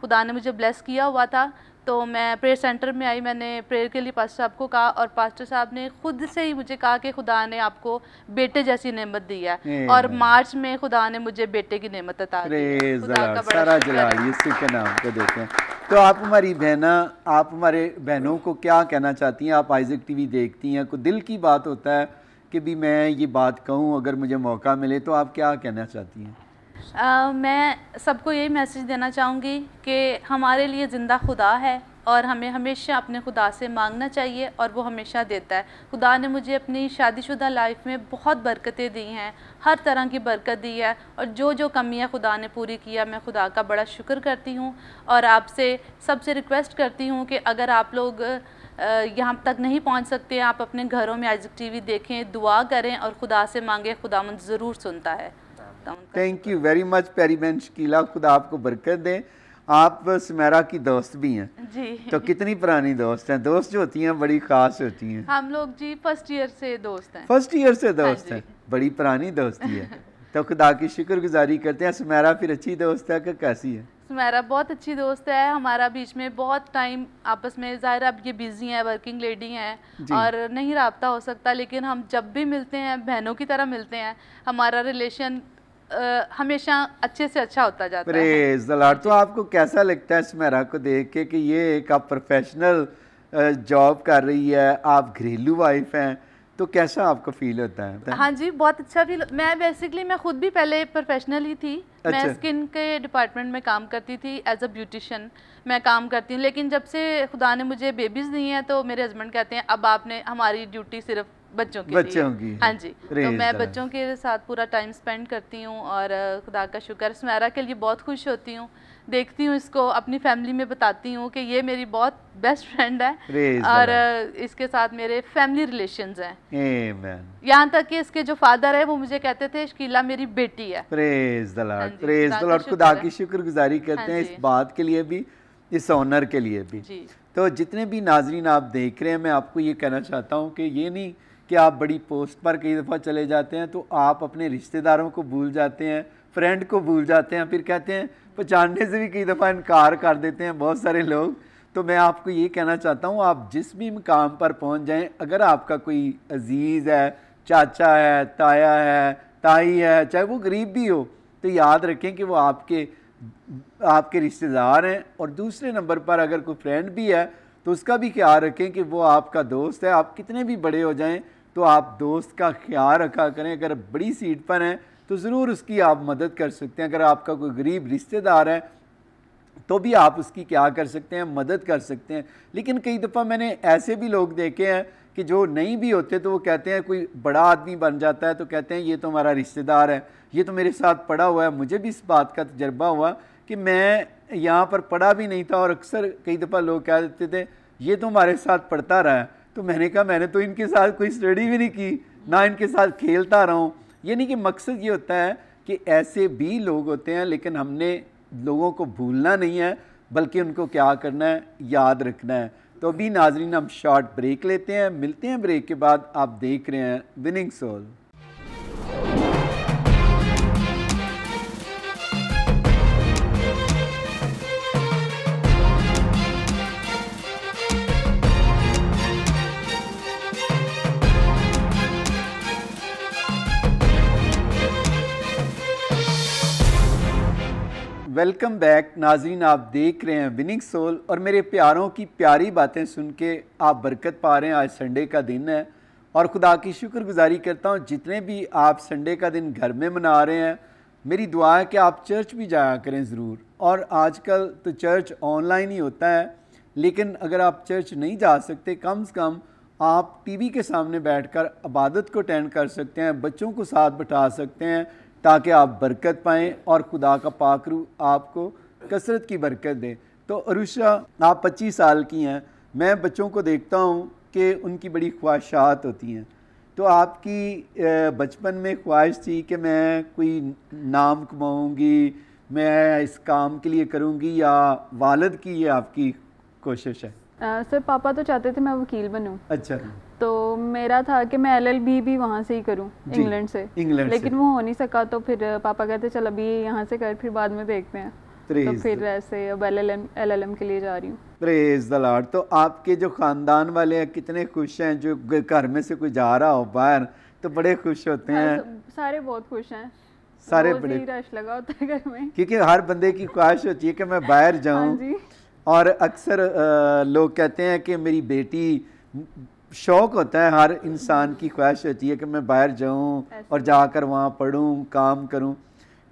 खुदा ने मुझे ब्लेस किया हुआ था। तो मैं प्रेयर सेंटर में आई, मैंने प्रेयर के लिए पास्टर साहब को कहा और पास्टर साहब ने खुद से ही मुझे कहा कि खुदा ने आपको बेटे जैसी नेमत दी है और मार्च में खुदा ने मुझे बेटे की नेमत अता की है। सारा जलाल यीशु के नाम को देते हैं। तो आप हमारी बहना, आप हमारे बहनों को क्या कहना चाहती हैं? आप आइजक टीवी देखती हैं, कोई दिल की बात होता है कि भी मैं ये बात कहूँ, अगर मुझे मौका मिले, तो आप क्या कहना चाहती हैं? मैं सबको यही मैसेज देना चाहूँगी कि हमारे लिए ज़िंदा खुदा है और हमें हमेशा अपने खुदा से मांगना चाहिए और वो हमेशा देता है। खुदा ने मुझे अपनी शादीशुदा लाइफ में बहुत बरकतें दी हैं, हर तरह की बरकत दी है और जो जो कमियां खुदा ने पूरी किया, मैं खुदा का बड़ा शुक्र करती हूँ। और आपसे सबसे रिक्वेस्ट करती हूँ कि अगर आप लोग यहाँ तक नहीं पहुँच सकते, आप अपने घरों में आइजक टीवी देखें, दुआ करें और खुदा से मांगे, खुदावंद ज़रूर सुनता है। थैंक यू वेरी मच प्यारी बहन शकीला, खुदा आपको बरकत दे। आप सुमेरा की दोस्त भी हैं जी। तो कितनी पुरानी दोस्त हैं? दोस्त जो होती हैं बड़ी खास होती हैं। हम लोग जी फर्स्ट ईयर से दोस्त हैं। फर्स्ट ईयर से दोस्त हैं, बड़ी पुरानी दोस्ती है। तो खुदा की शुक्रगुजारी करते हैं। सुमेरा फिर अच्छी दोस्त है कि कैसी है? सुमेरा बहुत अच्छी दोस्त है, हमारा बीच में बहुत टाइम आपस में, ज़ाहिर अब ये बिजी हैं, वर्किंग लेडी हैं और नहीं रब्ता हो सकता, लेकिन हम जब भी मिलते हैं बहनों की तरह मिलते हैं। हमारा रिलेशन हमेशा अच्छे से अच्छा होता जाता है। Praise the Lord. तो आपको कैसा लगता है सुमेरा को देख के कि ये एक आप प्रोफेशनल जॉब कर रही है, आप घरेलू वाइफ हैं, तो कैसा आपको फील होता है? हाँ जी, बहुत अच्छा फील। मैं बेसिकली मैं खुद भी पहले प्रोफेशनल ही थी। अच्छा। मैं स्किन के डिपार्टमेंट में काम करती थी, एज अ ब्यूटिशियन मैं काम करती हूँ। लेकिन जब से खुदा ने मुझे बेबीज़ दी हैं तो मेरे हस्बैंड कहते हैं अब आपने हमारी ड्यूटी सिर्फ बच्चों की हाँ जी। तो मैं बच्चों के साथ पूरा टाइम स्पेंड करती हूँ और खुदा का शुक्र, सुमेरा के लिए बहुत खुश होती हूँ। देखती हूँ इसको, अपनी फैमिली में बताती हूँ कि ये मेरी बहुत बेस्ट फ्रेंड है और इसके साथ मेरे फैमिली रिलेशंस हैं। यहाँ तक कि इसके जो फादर है वो मुझे कहते थे शकीला मेरी बेटी है। Praise the Lord, praise the Lord. खुदा की शुक्रगुजारी करते हैं इस बात के लिए भी, इस ऑनर के लिए भी। तो जितने भी नाजरीन आप देख रहे हैं, मैं आपको ये कहना चाहता हूँ कि ये नहीं कि आप बड़ी पोस्ट पर कई दफ़ा चले जाते हैं तो आप अपने रिश्तेदारों को भूल जाते हैं, फ्रेंड को भूल जाते हैं, फिर कहते हैं पहचानने से भी कई दफ़ा इनकार कर देते हैं बहुत सारे लोग। तो मैं आपको ये कहना चाहता हूँ, आप जिस भी मुकाम पर पहुँच जाएं, अगर आपका कोई अजीज़ है, चाचा है, ताया है, ताई है, चाहे वो गरीब भी हो, तो याद रखें कि वो आपके रिश्तेदार हैं। और दूसरे नंबर पर अगर कोई फ्रेंड भी है तो उसका भी ख्याल रखें कि वो आपका दोस्त है। आप कितने भी बड़े हो जाएं तो आप दोस्त का ख्याल रखा करें। अगर बड़ी सीट पर हैं तो ज़रूर उसकी आप मदद कर सकते हैं। अगर आपका कोई गरीब रिश्तेदार है तो भी आप उसकी क्या कर सकते हैं, मदद कर सकते हैं। लेकिन कई दफ़ा मैंने ऐसे भी लोग देखे हैं कि जो नहीं भी होते तो वो कहते हैं, कोई बड़ा आदमी बन जाता है तो कहते हैं ये तो हमारा रिश्तेदार है, ये तो मेरे साथ पढ़ा हुआ है। मुझे भी इस बात का तजर्बा हुआ कि मैं यहाँ पर पढ़ा भी नहीं था और अक्सर कई दफ़ा लोग कह देते थे ये तो हमारे साथ पढ़ता रहा है। तो मैंने कहा मैंने तो इनके साथ कोई स्टडी भी नहीं की, ना इनके साथ खेलता रहा हूँ। यानी कि मकसद ये होता है कि ऐसे भी लोग होते हैं, लेकिन हमने लोगों को भूलना नहीं है बल्कि उनको क्या करना है, याद रखना है। तो अभी नाजरीन हम शॉर्ट ब्रेक लेते हैं, मिलते हैं ब्रेक के बाद। आप देख रहे हैं विनिंग सोल। वेलकम बैक नाजरीन, आप देख रहे हैं विनिंग सोल और मेरे प्यारों की प्यारी बातें सुन के आप बरकत पा रहे हैं। आज संडे का दिन है और खुदा की शुक्रगुजारी करता हूँ जितने भी आप संडे का दिन घर में मना रहे हैं। मेरी दुआ है कि आप चर्च भी जाया करें ज़रूर। और आजकल तो चर्च ऑनलाइन ही होता है, लेकिन अगर आप चर्च नहीं जा सकते, कम से कम आप टीवी के सामने बैठकर इबादत को अटेंड कर सकते हैं, बच्चों को साथ बिठा सकते हैं ताकि आप बरकत पाएँ और खुदा का पाक रूह आपको कसरत की बरकत दे। तो अरुषा, आप 25 साल की हैं। मैं बच्चों को देखता हूँ कि उनकी बड़ी ख्वाहिशात होती हैं। तो आपकी बचपन में ख्वाहिश थी कि मैं कोई नाम कमाऊँगी, मैं इस काम के लिए करूँगी, या वालिद की ये आपकी कोशिश है? सर पापा तो चाहते थे मैं वकील बनूं। अच्छा। तो मेरा था कि मैं LLB भी वहाँ से ही करूँ, इंग्लैंड से, लेकिन वो हो नहीं सका। तो फिर पापा कहते चल अभी यहाँ से कर, फिर बाद में देखते हैं। तो फिर ऐसे अब LLM के लिए जा रही हूँ। Praise the Lord. तो आपके जो ख़ानदान वाले हैं कितने खुश हैं? जो घर में से कोई जा रहा हो बाहर तो बड़े खुश होते हैं। सारे बहुत खुश हैं, सारे बड़े रश लगा होता है घर में, क्योंकि हर बंदे की ख्वाहिश होती है कि मैं बाहर जाऊं। हाँ और अक्सर लोग कहते हैं कि मेरी बेटी, शौक होता है, हर इंसान की ख्वाहिश होती है कि मैं बाहर जाऊं और जाकर वहाँ पढ़ूं, काम करूं।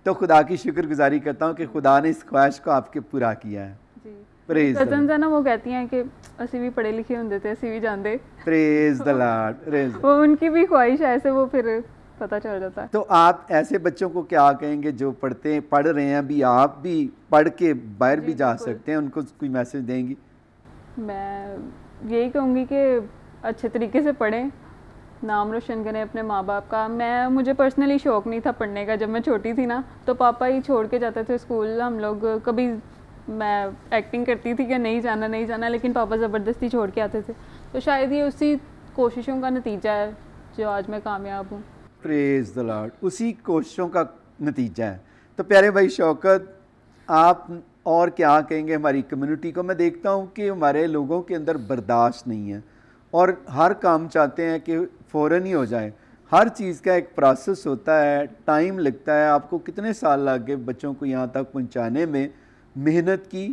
तो खुदा की शुक्रगुजारी करता हूं कि खुदा ने इस ख्वाहिश को आपके पूरा किया है। Praise the Lord. ना वो कहती हैं कि ਅਸੀਂ भी पढ़े लिखे होंगे थे, ਅਸੀਂ भी जानते। Praise the Lord. वो उनकी भी ख्वाहिश है, ऐसे वो फिर पता चल जाता है। तो आप ऐसे बच्चों को क्या कहेंगे जो पढ़ रहे हैं अभी, आप भी पढ़ के बाहर भी जा सकते हैं, उनको कोई मैसेज देंगी? मैं यही कहूँगी कि अच्छे तरीके से पढ़ें, नाम रोशन करें अपने माँ बाप का। मुझे पर्सनली शौक़ नहीं था पढ़ने का। जब मैं छोटी थी ना तो पापा ही छोड़ के जाते थे स्कूल। हम लोग कभी, मैं एक्टिंग करती थी कि नहीं जाना, लेकिन पापा ज़बरदस्ती छोड़ के आते थे। तो शायद ये उसी कोशिशों का नतीजा है जो आज मैं कामयाब हूँ। Praise the Lord. उसी कोशिशों का नतीजा है। तो प्यारे भाई शौकत, आप और क्या कहेंगे हमारी कम्युनिटी को? मैं देखता हूँ कि हमारे लोगों के अंदर बर्दाश्त नहीं है और हर काम चाहते हैं कि फ़ौरन ही हो जाए। हर चीज़ का एक प्रोसेस होता है, टाइम लगता है। आपको कितने साल लग गए बच्चों को यहाँ तक पहुँचाने में? मेहनत की,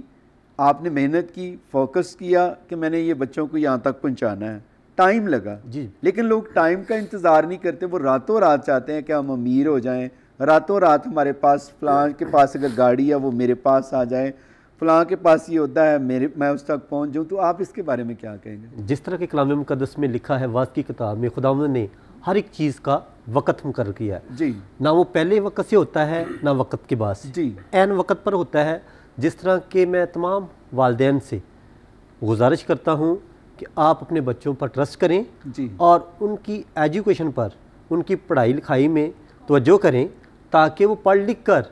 आपने मेहनत की, फोकस किया कि मैंने ये बच्चों को यहाँ तक पहुँचाना है, टाइम लगा जी। लेकिन लोग टाइम का इंतज़ार नहीं करते, वो रातों रात चाहते हैं कि हम अमीर हो जाएं, रातों रात हमारे पास फलां के पास अगर गाड़ी है वो मेरे पास आ जाए, फलां के पास ये होता है मैं उस तक पहुंच जाऊं। तो आप इसके बारे में क्या कहेंगे? जिस तरह के कलाम मुक़द्दस में लिखा है, वाक़ की किताब में खुदावंद ने हर एक चीज़ का वक़्त मुकर्रर किया है जी। ना वो पहले वक़्त से होता है ना वक़्त के बाद से जी, ऐन वक़्त पर होता है। जिस तरह के मैं तमाम वालिदैन से गुजारिश करता हूँ कि आप अपने बच्चों पर ट्रस्ट करें जी, और उनकी एजुकेशन पर, उनकी पढ़ाई लिखाई में तवज्जो करें, ताकि वो पढ़ लिख कर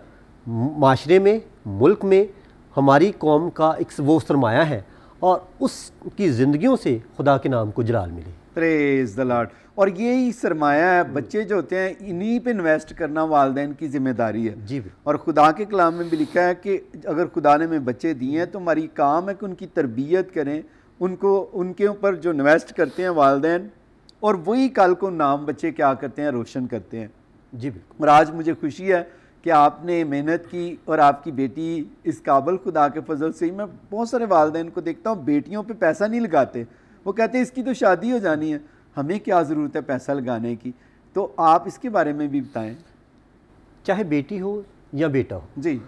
माशरे में, मुल्क में हमारी कौम का एक वो सरमाया है और उसकी ज़िंदगियों से खुदा के नाम को जलाल मिले। Praise the Lord. और यही सरमाया है, बच्चे जो होते हैं इन्हीं पे इन्वेस्ट करना वालिदैन की जिम्मेदारी है जी। और खुदा के कलाम में भी लिखा है कि अगर खुदा ने हमें बच्चे दिए हैं तो हमारी काम है कि उनकी तरबियत करें, उनको उनके ऊपर जो इन्वेस्ट करते हैं वालिदैन, और वही कल को नाम बच्चे क्या करते हैं, रोशन करते हैं जी। और आज मुझे खुशी है कि आपने मेहनत की और आपकी बेटी इस काबिल, खुदा के फजल से ही। मैं बहुत सारे वालिदैन को देखता हूँ बेटियों पे पैसा नहीं लगाते, वो कहते हैं इसकी तो शादी हो जानी है, हमें क्या ज़रूरत है पैसा लगाने की। तो आप इसके बारे में भी बताएं। चाहे बेटी हो या बेटा हो जी,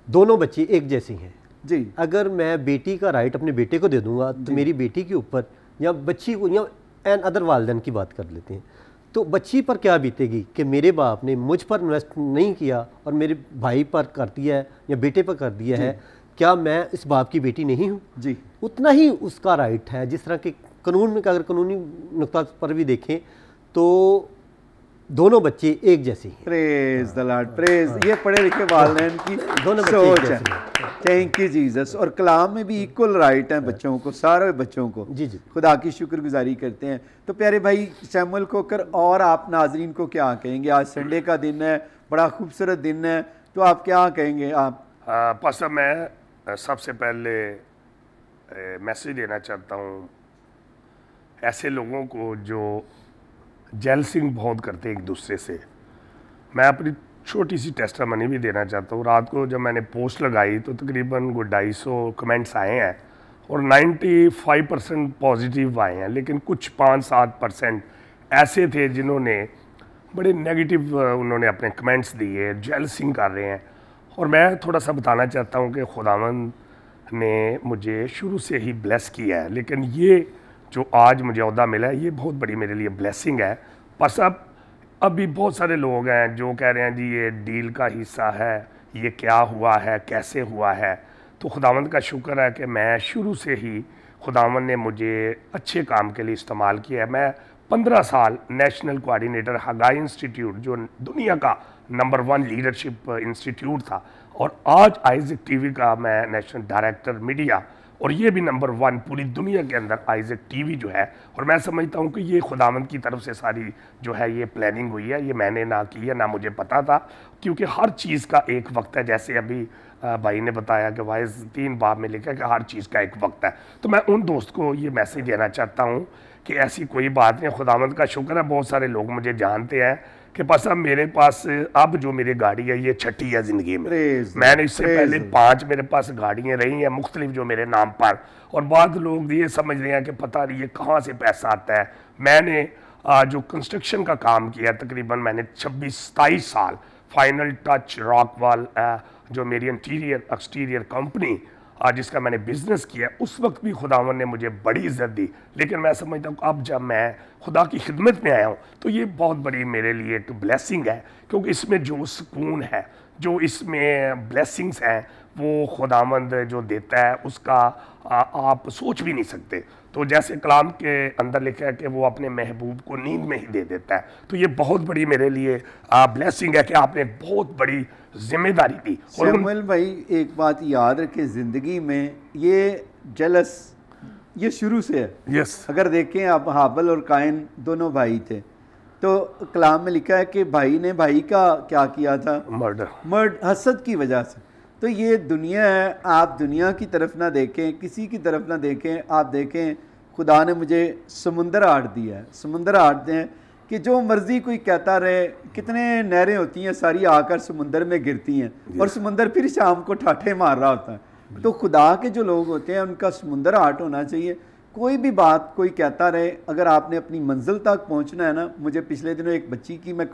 दोनों बच्चे एक जैसे हैं जी। अगर मैं बेटी का राइट अपने बेटे को दे दूंगा तो मेरी बेटी के ऊपर या बच्ची को, या एन अदर वालिदैन की बात कर लेते हैं, तो बच्ची पर क्या बीतेगी कि मेरे बाप ने मुझ पर इन्वेस्ट नहीं किया और मेरे भाई पर कर दिया है या बेटे पर कर दिया है, क्या मैं इस बाप की बेटी नहीं हूँ जी? उतना ही उसका राइट है। जिस तरह के कानून में, अगर कानूनी नुक्ता पर भी देखें तो दोनों बच्चे एक जैसे हैं। Praise the Lord, praise. ये पढ़े लिखे वालिदैन की दोनों सोच है। Thank you Jesus. और कलाम में भी इक्वल राइट है बच्चों को, सारे बच्चों को जी जी। खुदा की शुक्रगुजारी करते हैं। तो प्यारे भाई शैमुअल खोकर, और आप नाजरीन को क्या कहेंगे? आज संडे का दिन है, बड़ा खूबसूरत दिन है, तो आप क्या कहेंगे? आप पास्टर, मैं सबसे पहले मैसेज देना चाहता हूँ ऐसे लोगों को जो जेलसिंग बहुत करते एक दूसरे से। मैं अपनी छोटी सी टेस्टामनी भी देना चाहता हूँ। रात को जब मैंने पोस्ट लगाई तो तकरीबन 250 कमेंट्स आए हैं और 95% पॉजिटिव आए हैं, लेकिन कुछ 5-7% ऐसे थे जिन्होंने बड़े नेगेटिव उन्होंने अपने कमेंट्स दिए, जेलसिंग कर रहे हैं। और मैं थोड़ा सा बताना चाहता हूँ कि खुदावंद ने मुझे शुरू से ही ब्लेस किया है, लेकिन ये जो आज मुझे ओहदा मिला है ये बहुत बड़ी मेरे लिए ब्लेसिंग है। पर सब अभी बहुत सारे लोग हैं जो कह रहे हैं जी ये डील का हिस्सा है, ये क्या हुआ है, कैसे हुआ है। तो खुदावंद का शुक्र है कि मैं शुरू से ही खुदावंद ने मुझे अच्छे काम के लिए इस्तेमाल किया है। मैं 15 साल नेशनल कोऑर्डिनेटर हगाई इंस्टीट्यूट, जो दुनिया का नंबर 1 लीडरशिप इंस्टीट्यूट था, और आज आइजक टीवी का मैं नेशनल डायरेक्टर मीडिया, और ये भी नंबर 1 पूरी दुनिया के अंदर आइजक टीवी जो है। और मैं समझता हूँ कि ये खुदावंद की तरफ से सारी जो है ये प्लानिंग हुई है, ये मैंने ना की है ना मुझे पता था, क्योंकि हर चीज़ का एक वक्त है। जैसे अभी भाई ने बताया कि वाइज 3 बाब में लिखा है कि हर चीज़ का एक वक्त है। तो मैं उन दोस्त को ये मैसेज देना चाहता हूँ कि ऐसी कोई बात नहीं, खुदावंद का शुक्र है बहुत सारे लोग मुझे जानते हैं कि बस अब मेरे पास अब जो मेरी गाड़ी है ये छठी है ज़िंदगी में। मैंने इससे पहले 5 मेरे पास गाड़ियाँ रही हैं मुख्तलिफ जो मेरे नाम पर, और बाद लोग ये समझ रहे हैं कि पता नहीं ये कहाँ से पैसा आता है। मैंने जो कंस्ट्रक्शन का काम किया तकरीबन मैंने 26-27 साल, फाइनल टच, रॉकवॉल, जो मेरी इंटीरियर एक्सटीरियर कंपनी जिसका मैंने बिज़नेस किया, उस वक्त भी खुदावन ने मुझे बड़ी इज़्ज़त दी। लेकिन मैं समझता हूँ अब जब मैं खुदा की खिदमत में आया हूँ तो ये बहुत बड़ी मेरे लिए एक ब्लेसिंग है, क्योंकि इसमें जो सुकून है, जो इसमें ब्लेसिंग्स हैं, वो खुदावंद जो देता है उसका आप सोच भी नहीं सकते। तो जैसे कलाम के अंदर लिखा है कि वो अपने महबूब को नींद में ही दे देता है, तो ये बहुत बड़ी मेरे लिए ब्लेसिंग है कि आपने बहुत बड़ी जिम्मेदारी दी। सैमुअल भाई एक बात याद रखें, ज़िंदगी में ये जलस ये शुरू से है। यस, अगर देखें आप, हाबल और कायन दोनों भाई थे, तो कलाम में लिखा है कि भाई ने भाई का क्या किया था? मर्डर, हसद की वजह से। तो ये दुनिया है, आप दुनिया की तरफ ना देखें, किसी की तरफ ना देखें, आप देखें खुदा ने मुझे समुंदर आट दिया है। समुंदर आट दें कि जो मर्ज़ी कोई कहता रहे, कितने नहरें होती हैं सारी आकर समुंदर में गिरती हैं, और समुंदर फिर शाम को ठाठे मार रहा होता है। तो खुदा के जो लोग होते हैं उनका समुंदर आट होना चाहिए। कोई भी बात कोई कहता रहे, अगर आपने अपनी मंजिल तक पहुंचना है ना। मुझे पिछले दिनों एक बच्ची की मैं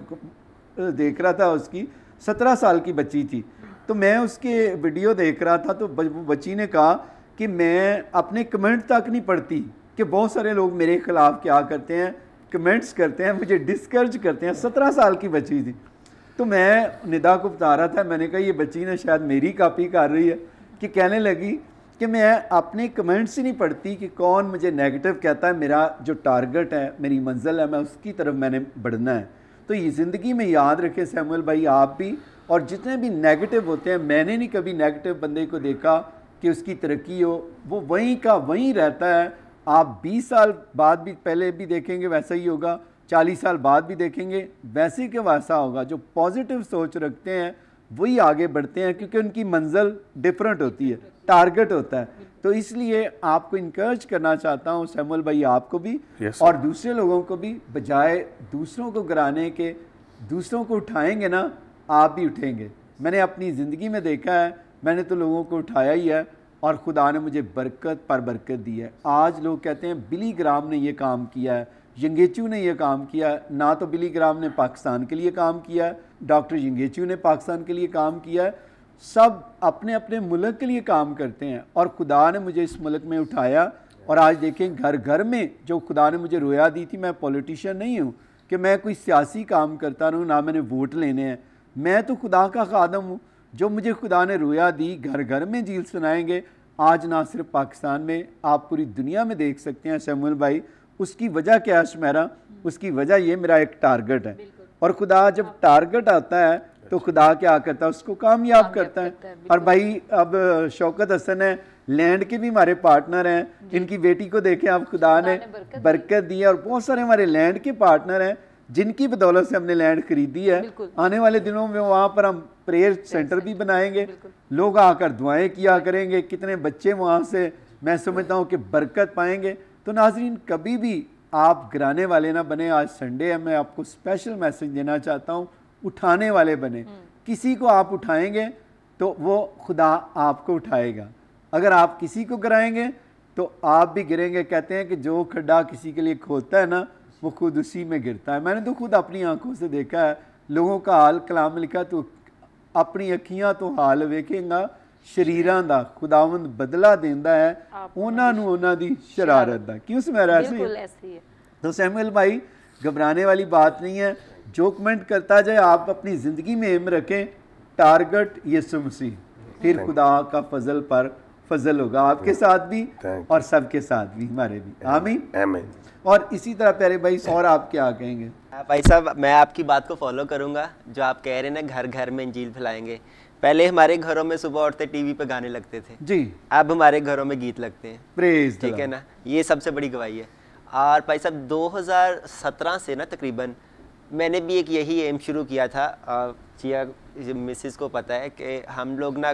देख रहा था, उसकी 17 साल की बच्ची थी, तो मैं उसके वीडियो देख रहा था, तो बच्ची ने कहा कि मैं अपने कमेंट तक नहीं पढ़ती कि बहुत सारे लोग मेरे ख़िलाफ़ क्या करते हैं, कमेंट्स करते हैं, मुझे डिस्करेज करते हैं। 17 साल की बच्ची थी। तो मैं निदा को बता रहा था, मैंने कहा ये बच्ची ने शायद मेरी कॉपी कर रही है, कि कहने लगी कि मैं अपने कमेंट्स ही नहीं पढ़ती कि कौन मुझे नेगेटिव कहता है, मेरा जो टारगेट है, मेरी मंजिल है, मैं उसकी तरफ मैंने बढ़ना है। तो ये ज़िंदगी में याद रखें सैमुअल भाई, आप भी, और जितने भी नेगेटिव होते हैं, मैंने नहीं कभी नेगेटिव बंदे को देखा कि उसकी तरक्की हो, वो वहीं का वहीं रहता है। आप 20 साल बाद भी पहले भी देखेंगे वैसा ही होगा, 40 साल बाद भी देखेंगे वैसे के वैसा होगा। जो पॉजिटिव सोच रखते हैं वही आगे बढ़ते हैं, क्योंकि उनकी मंजिल डिफरेंट होती है, टारगेट होता है। तो इसलिए आपको इनकरेज करना चाहता हूँ सैमुअल भाई, आपको भी और दूसरे लोगों को भी, बजाय दूसरों को गिराने के, दूसरों को उठाएंगे ना, आप भी उठेंगे। मैंने अपनी ज़िंदगी में देखा है, मैंने तो लोगों को उठाया ही है, और खुदा ने मुझे बरकत पर बरकत दी है। आज लोग कहते हैं बिली ग्राम ने ये काम किया है, यंगेचू ने ये काम किया। ना तो बिली ग्राम ने पाकिस्तान के लिए काम किया है, डॉक्टर यंगेचू ने पाकिस्तान के लिए काम किया है, सब अपने अपने मुल्क के लिए काम करते हैं। और खुदा ने मुझे इस मुल्क में उठाया, और आज देखें घर घर में जो खुदा ने मुझे रोया दी थी। मैं पॉलिटिशियन नहीं हूँ कि मैं कोई सियासी काम करता रहूँ, ना मैंने वोट लेने हैं, मैं तो खुदा का खादम हूँ। जो मुझे खुदा ने रोया दी, घर घर में झील सुनाएंगे। आज ना सिर्फ पाकिस्तान में, आप पूरी दुनिया में देख सकते हैं सैमुअल भाई। उसकी वजह क्या है शुमैरा? उसकी वजह ये मेरा एक टारगेट है, और खुदा जब टारगेट आता है तो खुदा क्या करता है, उसको कामयाब करता है। और भाई अब शौकत हसन है, लैंड के भी हमारे पार्टनर हैं, इनकी बेटी को देखें आप, खुदा ने बरकत दी है। और बहुत सारे हमारे लैंड के पार्टनर हैं जिनकी बदौलत से हमने लैंड खरीदी है। आने वाले दिनों में वहाँ पर हम प्रेयर सेंटर भी बनाएंगे, लोग आकर दुआएं किया करेंगे, कितने बच्चे वहाँ से मैं समझता हूँ कि बरकत पाएंगे। तो नाजरीन, कभी भी आप गिराने वाले ना बने। आज संडे है, मैं आपको स्पेशल मैसेज देना चाहता हूँ, उठाने वाले बने। किसी को आप उठाएंगे तो वो खुदा आपको उठाएगा। अगर आप किसी को गिराएंगे तो आप भी गिरेंगे। कहते हैं कि जो खड्डा किसी के लिए खोदता है ना, वो खुद उसी में गिरता है। मैंने तो खुद अपनी आंखों से देखा है लोगों का हाल। कलाम में लिखा, तो अपनी अखियां तो हाल वेखेगा शरीरां दा, खुदावंद बदला देंदा है उन्हां नूं उन्हां दी शरारत दा। क्यों सुमेरा? ऐसे ही है। तो सैमुअल भाई, घबराने वाली बात नहीं है। जो कमेंट करता जाए, आप अपनी ज़िंदगी में एम रखें, टारगेट यीशु मसीह, फिर खुदा का फजल पर फजल होगा आपके साथ भी और सबके साथ भी, हमारे भी। आमीन। और इसी तरह प्यारे भाई, और आप क्या कहेंगे? भाई साहब, मैं आपकी बात को फॉलो करूंगा जो आप कह रहे हैं ना, घर घर में इंजील फैलाएंगे। पहले हमारे घरों में सुबह उठते टीवी पे गाने लगते थे जी, अब हमारे घरों में गीत लगते हैं। प्रेज, ठीक है ना, ये सबसे बड़ी गवाही है। और भाई साहब 2017 से ना तकरीबन मैंने भी एक यही एम शुरू किया था। चिया मिसिस को पता है कि हम लोग ना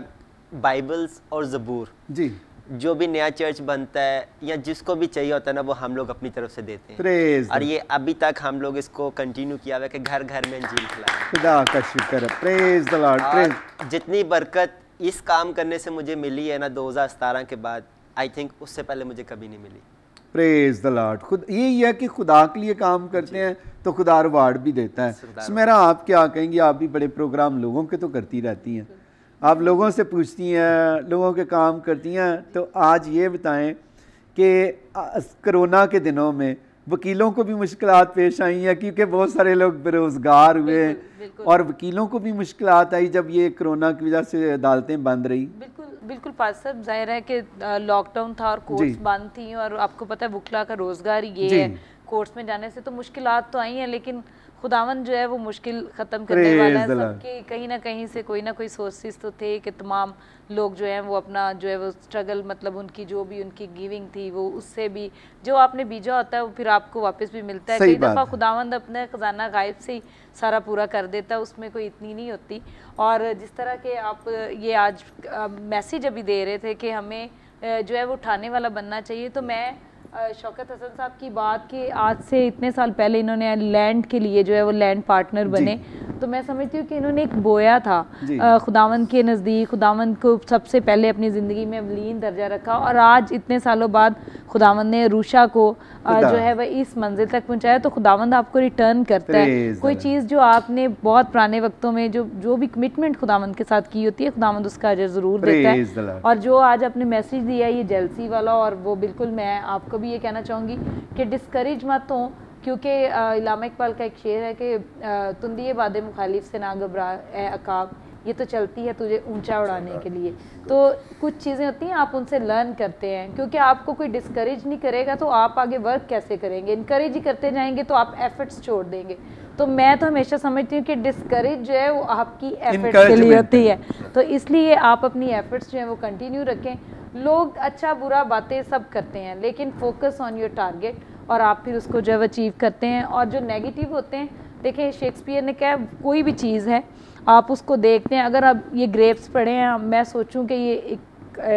बाइबल्स और ज़बूर जी, जो भी नया चर्च बनता है या जिसको भी चाहिए होता है ना, वो हम लोग अपनी तरफ से देते हैं। और ये अभी तक हम लोग इसको कंटिन्यू किया हुआ है कि घर घर में इंजील फैलाएं। खुदा का शुक्र है, प्रेज द लॉर्ड। जितनी बरकत इस काम करने से मुझे मिली है ना 2017 के बाद, आई थिंक उससे पहले मुझे कभी नहीं मिली। Praise the Lord. खुद यही है कि खुदा के लिए काम करते हैं तो खुदा रिवार्ड भी देता है। सुमेरा, आप क्या कहेंगी? आप भी बड़े प्रोग्राम लोगों के तो करती रहती हैं, आप लोगों से पूछती हैं, लोगों के काम करती हैं, तो आज ये बताएं कि कोरोना के दिनों में वकीलों को भी मुश्किलात पेश आई हैं, क्योंकि बहुत सारे लोग बेरोज़गार हुए और वकीलों को भी मुश्किलात आई जब ये कोरोना की वजह से अदालतें बंद रही। बिल्कुल बिल्कुल पास साहब, जाहिर है कि लॉकडाउन था और कोर्ट्स बंद थी, और आपको पता है वकला का रोज़गार ये है, कोर्ट्स में जाने से तो मुश्किलात तो आई हैं, लेकिन खुदावन जो है वो मुश्किल ख़त्म करने वाला है। सबके कहीं ना कहीं से कोई ना कोई सोर्सेस तो थे कि तमाम लोग जो हैं वो अपना जो है वो स्ट्रगल, मतलब उनकी जो भी उनकी गिविंग थी वो उससे भी जो आपने बीजा होता है वो फिर आपको वापस भी मिलता है। कई दफ़ा खुदावंद अपने ख़जाना गायब से ही सारा पूरा कर देता है, उसमें कोई इतनी नहीं होती। और जिस तरह के आप ये आज मैसेज अभी दे रहे थे कि हमें जो है वो उठाने वाला बनना चाहिए, तो मैं शौकत हसन साहब की बात कि आज से इतने साल पहले इन्होंने लैंड के लिए जो है वो लैंड पार्टनर बने, तो मैं समझती हूँ कि इन्होंने एक बोया था खुदावंद के नज़दीक, खुदावंद को सबसे पहले अपनी ज़िंदगी में अवलीन दर्जा रखा, और आज इतने सालों बाद खुदावंद ने रूशा को जो है वह इस मंजिल तक पहुँचाया। तो खुदावंद आपको रिटर्न करता है कोई चीज़ जो आपने बहुत पुराने वक्तों में जो भी कमिटमेंट खुदावंद के साथ की होती है, खुदावंद उसका अजर ज़रूर देता है। और जो आज आपने मैसेज दिया ये जेलसी वाला, और वो बिल्कुल मैं आपको भी ये कहना चाहूँगी कि डिस्करेज मत हो, क्योंकि इलामा इकबाल का एक शेर है कि तुंदिए बादे मुखालिफ से ना घबरा ए अकाब, ये तो चलती है तुझे ऊंचा उड़ाने के लिए। तो कुछ चीज़ें होती हैं आप उनसे लर्न करते हैं, क्योंकि आपको कोई डिस्करेज नहीं करेगा तो आप आगे वर्क कैसे करेंगे? इनकरेज ही करते जाएंगे तो आप एफर्ट्स छोड़ देंगे। तो मैं तो हमेशा समझती हूँ कि डिस्करेज जो है वो आपकी एफर्ट्स के लिए होती है, तो इसलिए आप अपनी एफर्ट्स जो है वो कंटिन्यू रखें। लोग अच्छा बुरा बातें सब करते हैं, लेकिन फोकस ऑन योर टारगेट, और आप फिर उसको जो है अचीव करते हैं। और जो नेगेटिव होते हैं, देखें शेक्सपियर ने कहा कोई भी चीज़ है आप उसको देखते हैं, अगर आप ये ग्रेप्स पड़े हैं, मैं सोचूं कि ये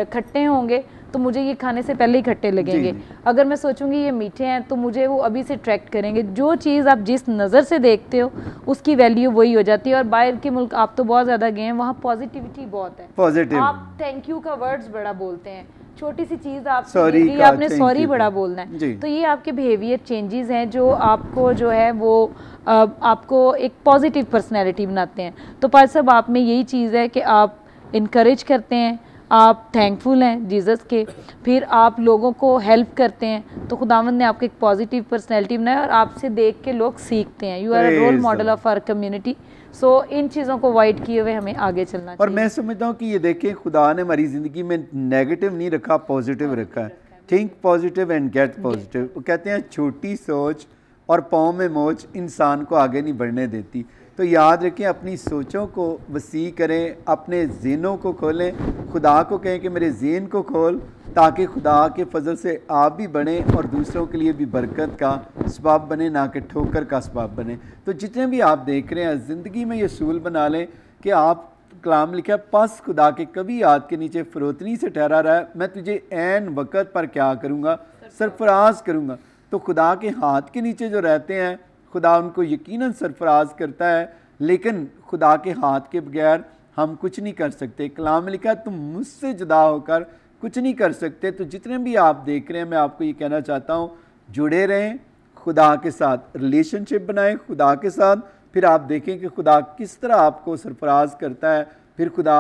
खट्टे होंगे तो मुझे ये खाने से पहले ही खट्टे लगेंगे, अगर मैं सोचूंगी ये मीठे हैं तो मुझे वो अभी से अट्रैक्ट करेंगे। जो चीज़ आप जिस नज़र से देखते हो उसकी वैल्यू वही हो जाती है। और बाहर के मुल्क आप तो बहुत ज़्यादा गए हैं, वहाँ पॉजिटिविटी बहुत है, पॉजिटिव, आप थैंक यू का वर्ड्स बड़ा बोलते हैं, छोटी सी चीज़ आपसे आपने सॉरी बड़ा बोलना है, तो ये आपके बिहेवियर चेंजेस हैं जो आपको जो है वो आपको एक पॉजिटिव पर्सनैलिटी बनाते हैं। तो पाल साहब आप में यही चीज़ है कि आप इनकरेज करते हैं, आप थैंकफुल हैं जीसस के, फिर आप लोगों को हेल्प करते हैं, तो खुदावंद ने आपको एक पॉजिटिव पर्सनैलिटी बनाया और आपसे देख के लोग सीखते हैं। You are a role model of our community. So इन चीज़ों को अवॉइड किए हुए हमें आगे चलना चाहिए। और मैं समझता हूँ कि ये देखें, खुदा ने हमारी ज़िंदगी में नेगेटिव नहीं रखा, पॉजिटिव रखा है। Think positive and gate positive. वो कहते हैं छोटी सोच और पाँव में मोच इंसान को आगे नहीं बढ़ने देती। तो याद रखें, अपनी सोचों को वसी करें, अपने ज़हनों को खोलें, खुदा को कहें कि मेरे ज़हन को खोल, ताकि खुदा के फजल से आप भी बढ़ें और दूसरों के लिए भी बरकत का सबब बने, ना कि ठोकर का सबब बने। तो जितने भी आप देख रहे हैं, ज़िंदगी में ये सूल बना लें कि आप, कलाम लिखा, पस खुदा के कभी याद के नीचे फरोतनी से ठहरा रहा है, मैं तुझे ऐन वक़्त पर क्या करूँगा, सरफराज करूँगा। तो खुदा के हाथ के नीचे जो रहते हैं, खुदा उनको यकीनन सरफराज करता है, लेकिन खुदा के हाथ के बगैर हम कुछ नहीं कर सकते। कलाम लिखा, तुम मुझसे जुदा होकर कुछ नहीं कर सकते। तो जितने भी आप देख रहे हैं, मैं आपको ये कहना चाहता हूँ, जुड़े रहें, खुदा के साथ रिलेशनशिप बनाएं खुदा के साथ, फिर आप देखें कि खुदा किस तरह आपको सरफराज करता है। फिर खुदा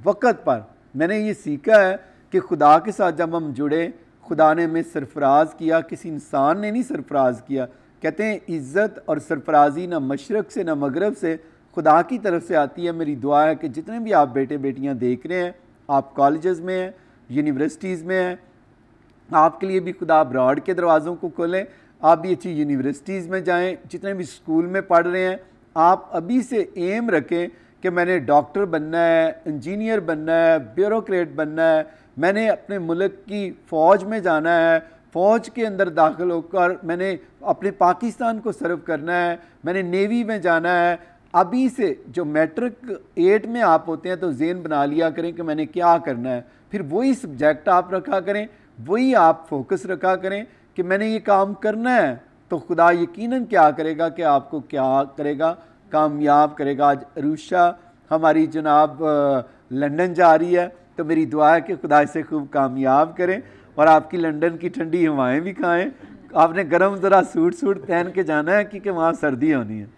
वक़्त पर, मैंने ये सीखा है कि खुदा के साथ जब हम जुड़े, खुदा ने हमें सरफराज किया, किसी इंसान ने नहीं सरफराज किया। कहते हैं इज़्ज़त और सरफराजी ना मशरक़ से ना मगरब से, खुदा की तरफ से आती है। मेरी दुआ है कि जितने भी आप बेटे बेटियां देख रहे हैं, आप कॉलेजेस में हैं, यूनिवर्सिटीज़ में हैं, आपके लिए भी खुदा अब्रॉड के दरवाज़ों को खोलें, आप भी अच्छी यूनिवर्सिटीज़ में जाएं। जितने भी स्कूल में पढ़ रहे हैं, आप अभी से एम रखें कि मैंने डॉक्टर बनना है, इंजीनियर बनना है, ब्यूरोक्रेट बनना है, मैंने अपने मुल्क की फ़ौज में जाना है, फ़ौज के अंदर दाखिल होकर मैंने अपने पाकिस्तान को सर्व करना है, मैंने नेवी में जाना है। अभी से जो मैट्रिक 8 में आप होते हैं तो ज़हन बना लिया करें कि मैंने क्या करना है, फिर वही सब्जेक्ट आप रखा करें, वही आप फोकस रखा करें कि मैंने ये काम करना है, तो खुदा यकीनन क्या करेगा कि आपको क्या करेगा, कामयाब करेगा। आज अरूशा हमारी जनाब लंदन जा रही है, तो मेरी दुआ है कि खुदा इसे खूब कामयाब करें और आपकी लंदन की ठंडी हवाएं भी खाएं। आपने गर्म ज़रा सूट पहन के जाना है क्योंकि वहाँ सर्दी होनी है।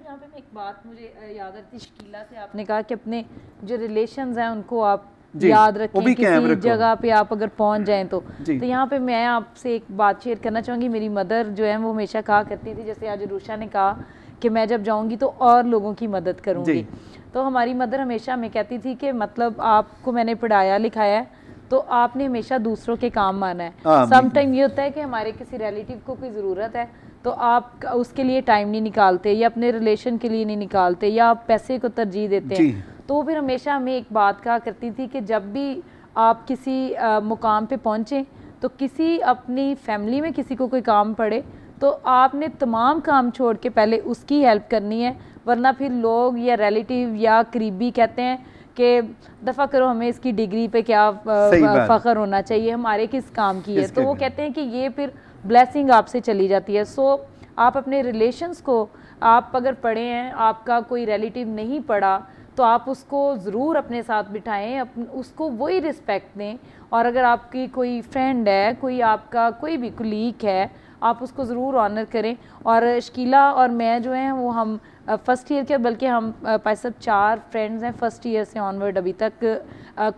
यहाँ पे एक बात मुझे याद आती, शकीला से आपने कहा कि अपने जो रिलेशंस हैं उनको आप याद रखें, किसी जगह पे आप अगर पहुंच जाएं तो यहाँ पे मैं आपसे एक बात शेयर करना चाहूँगी। मेरी मदर जो है वो हमेशा कहा करती थी, जैसे आज रूशा ने कहा कि मैं जब जाऊँगी तो और लोगों की मदद करूँगी, तो हमारी मदर हमेशा हमें कहती थी कि मतलब आपको मैंने पढ़ाया लिखाया है तो आपने हमेशा दूसरों के काम आना है। सम टाइम ये होता है कि हमारे किसी रिलेटिव को कोई ज़रूरत है तो आप उसके लिए टाइम नहीं निकालते, या अपने रिलेशन के लिए नहीं निकालते, या आप पैसे को तरजीह देते हैं। तो फिर हमेशा हमें एक बात कहा करती थी कि जब भी आप किसी मुकाम पे पहुँचें तो किसी अपनी फैमिली में किसी को कोई काम पड़े तो आपने तमाम काम छोड़ के पहले उसकी हेल्प करनी है, वरना फिर लोग या रिलेटिव या करीबी कहते हैं कि दफ़ा करो, हमें इसकी डिग्री पे क्या फ़ख्र होना चाहिए, हमारे किस काम की है। तो वो कहते हैं कि ये फिर ब्लेसिंग आपसे चली जाती है। सो आप अपने रिलेशंस को, आप अगर पढ़े हैं, आपका कोई रिलेटिव नहीं पढ़ा तो आप उसको ज़रूर अपने साथ बिठाएं, उसको वही रिस्पेक्ट दें। और अगर आपकी कोई फ्रेंड है, कोई आपका कोई भी कुलीग है, आप उसको ज़रूर ऑनर करें। और शकीला और मैं जो हैं वो हम फर्स्ट ईयर के, बल्कि हम सब 4 फ्रेंड्स हैं फर्स्ट ईयर से ऑनवर्ड अभी तक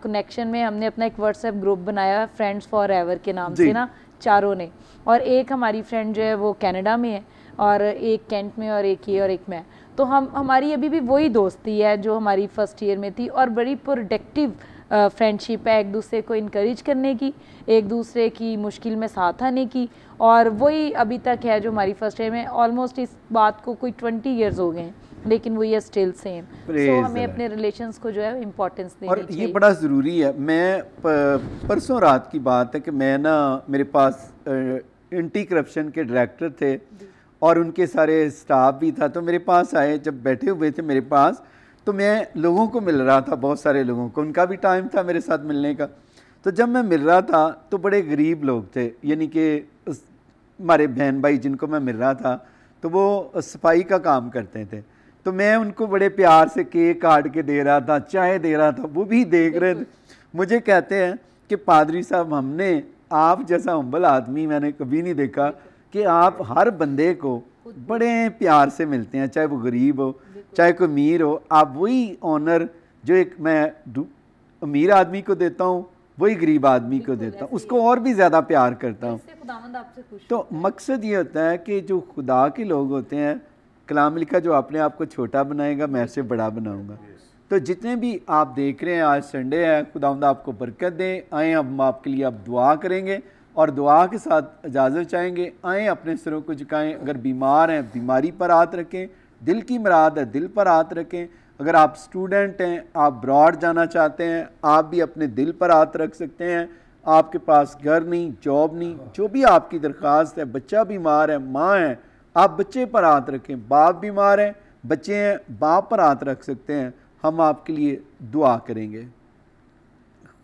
कनेक्शन में। हमने अपना एक व्हाट्सएप ग्रुप बनाया फ्रेंड्स फॉर एवर के नाम से ना, चारों ने। और एक हमारी फ्रेंड जो है वो कनाडा में है, और एक कैंट में, और एक ये और एक मैं। तो हमारी अभी भी वही दोस्ती है जो हमारी फर्स्ट ईयर में थी, और बड़ी प्रोडक्टिव फ्रेंडशिप है, एक दूसरे को इनकरेज करने की, एक दूसरे की मुश्किल में साथ आने की, और वही अभी तक है जो हमारी फर्स्ट ईयर में। ऑलमोस्ट इस बात को कोई 20 ईयर्स हो गए हैं, लेकिन वो ये स्टिल सेम। सो हमें अपने रिलेशंस को जो है इम्पोर्टेंस देनी चाहिए, और ये बड़ा ज़रूरी है। मैं परसों रात की बात है कि मैं ना, मेरे पास एंटी करप्शन के डायरेक्टर थे और उनके सारे स्टाफ भी था, तो मेरे पास आए, जब बैठे हुए थे मेरे पास, तो मैं लोगों को मिल रहा था, बहुत सारे लोगों को, उनका भी टाइम था मेरे साथ मिलने का। तो जब मैं मिल रहा था तो बड़े गरीब लोग थे, यानी कि हमारे बहन भाई जिनको मैं मिल रहा था, तो वो सफाई का काम करते थे। तो मैं उनको बड़े प्यार से केक काट के दे रहा था, चाय दे रहा था, वो भी देख रहे थे। मुझे कहते हैं कि पादरी साहब, हमने आप जैसा हम्बल आदमी मैंने कभी नहीं देखा कि आप हर बंदे को बड़े प्यार से मिलते हैं, चाहे वो गरीब हो चाहे कोई अमीर हो। आप वही ऑनर जो एक मैं अमीर आदमी को देता हूँ वही गरीब आदमी को देता हूँ, उसको और भी ज़्यादा प्यार करता हूँ। तो मकसद ये होता है कि जो खुदा के लोग होते हैं, कलाम लिखा, जो अपने आप को छोटा बनाएगा मैं उसे बड़ा बनाऊँगा। तो जितने भी आप देख रहे हैं, आज संडे है, खुदावंद आपको बरकत दें। आएँ, हम आपके लिए अब दुआ करेंगे और दुआ के साथ इजाज़त चाहेंगे। आएँ, अपने सिरों को झुकाएं। अगर बीमार हैं, बीमारी पर हाथ रखें। दिल की मुराद है, दिल पर हाथ रखें। अगर आप स्टूडेंट हैं, आप ब्रॉड जाना चाहते हैं, आप भी अपने दिल पर हाथ रख सकते हैं। आपके पास घर नहीं, जॉब नहीं, जो भी आपकी दरख्वास्त है, बच्चा बीमार है, माँ है, आप बच्चे पर हाथ रखें। बाप बीमार है, बच्चे हैं, बाप पर हाथ रख सकते हैं। हम आपके लिए दुआ करेंगे।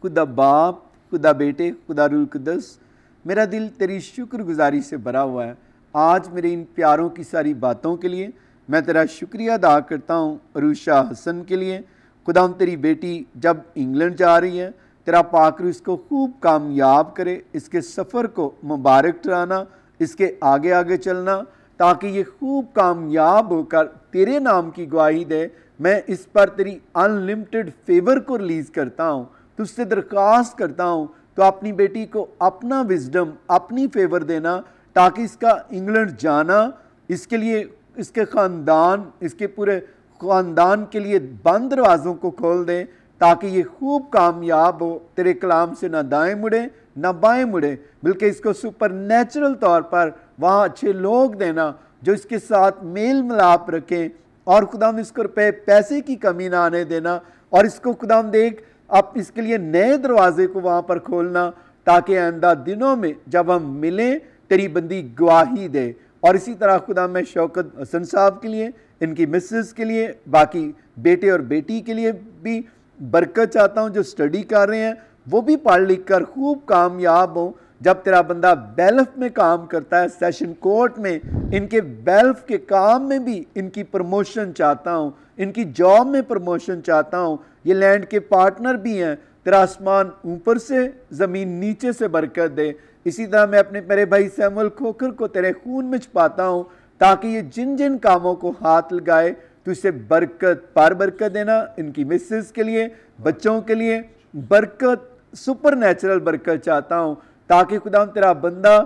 खुदा बाप, खुदा बेटे, खुदा रूह कुद्दस, मेरा दिल तेरी शुक्रगुजारी से भरा हुआ है। आज मेरे इन प्यारों की सारी बातों के लिए मैं तेरा शुक्रिया अदा करता हूँ। अरूशा हसन के लिए, खुदा तेरी बेटी जब इंग्लैंड जा रही है, तेरा पाक रूह इसको खूब कामयाब करे, इसके सफ़र को मुबारक ठहराना, इसके आगे आगे चलना, ताकि ये खूब कामयाब होकर तेरे नाम की गवाही दे। मैं इस पर तेरी अनलिमिटेड फेवर को रिलीज़ करता हूँ, तुझसे दरख्वास्त करता हूँ तो अपनी बेटी को अपना विजडम, अपनी फेवर देना, ताकि इसका इंग्लैंड जाना, इसके लिए, इसके ख़ानदान, इसके पूरे ख़ानदान के लिए बंद दरवाज़ों को खोल दें, ताकि ये खूब कामयाब हो, तेरे कलाम से ना दाएं मुड़े ना बाएं मुड़े, बल्कि इसको सुपर नेचुरल तौर पर वहाँ अच्छे लोग देना जो इसके साथ मेल मिलाप रखें, और खुदाम इसको पैसे की कमी ना आने देना, और इसको खुदाम देख आप इसके लिए नए दरवाजे को वहाँ पर खोलना, ताकि आइंदा दिनों में जब हम मिलें तेरी बंदी गवाही दे। और इसी तरह खुदा मैं शौकत हसन साहब के लिए, इनकी मिसेस के लिए, बाकी बेटे और बेटी के लिए भी बरकत चाहता हूँ। जो स्टडी कर रहे हैं वो भी पढ़ लिख कर खूब कामयाब हों। जब तेरा बंदा बैल्फ में काम करता है, सेशन कोर्ट में, इनके बैल्फ के काम में भी इनकी प्रमोशन चाहता हूँ, इनकी जॉब में प्रमोशन चाहता हूँ। ये लैंड के पार्टनर भी हैं। तेरा आसमान ऊपर से ज़मीन नीचे से बरकत दे। इसी तरह मैं अपने मेरे भाई सैमुअल खोखर को तेरे खून में छुपाता हूँ, ताकि ये जिन जिन कामों को हाथ लगाए तो इसे बरकत पर बरकत देना। इनकी मिसेस के लिए, बच्चों के लिए बरकत, सुपर नेचुरल बरकत चाहता हूँ, ताकि खुदाम तेरा बंदा,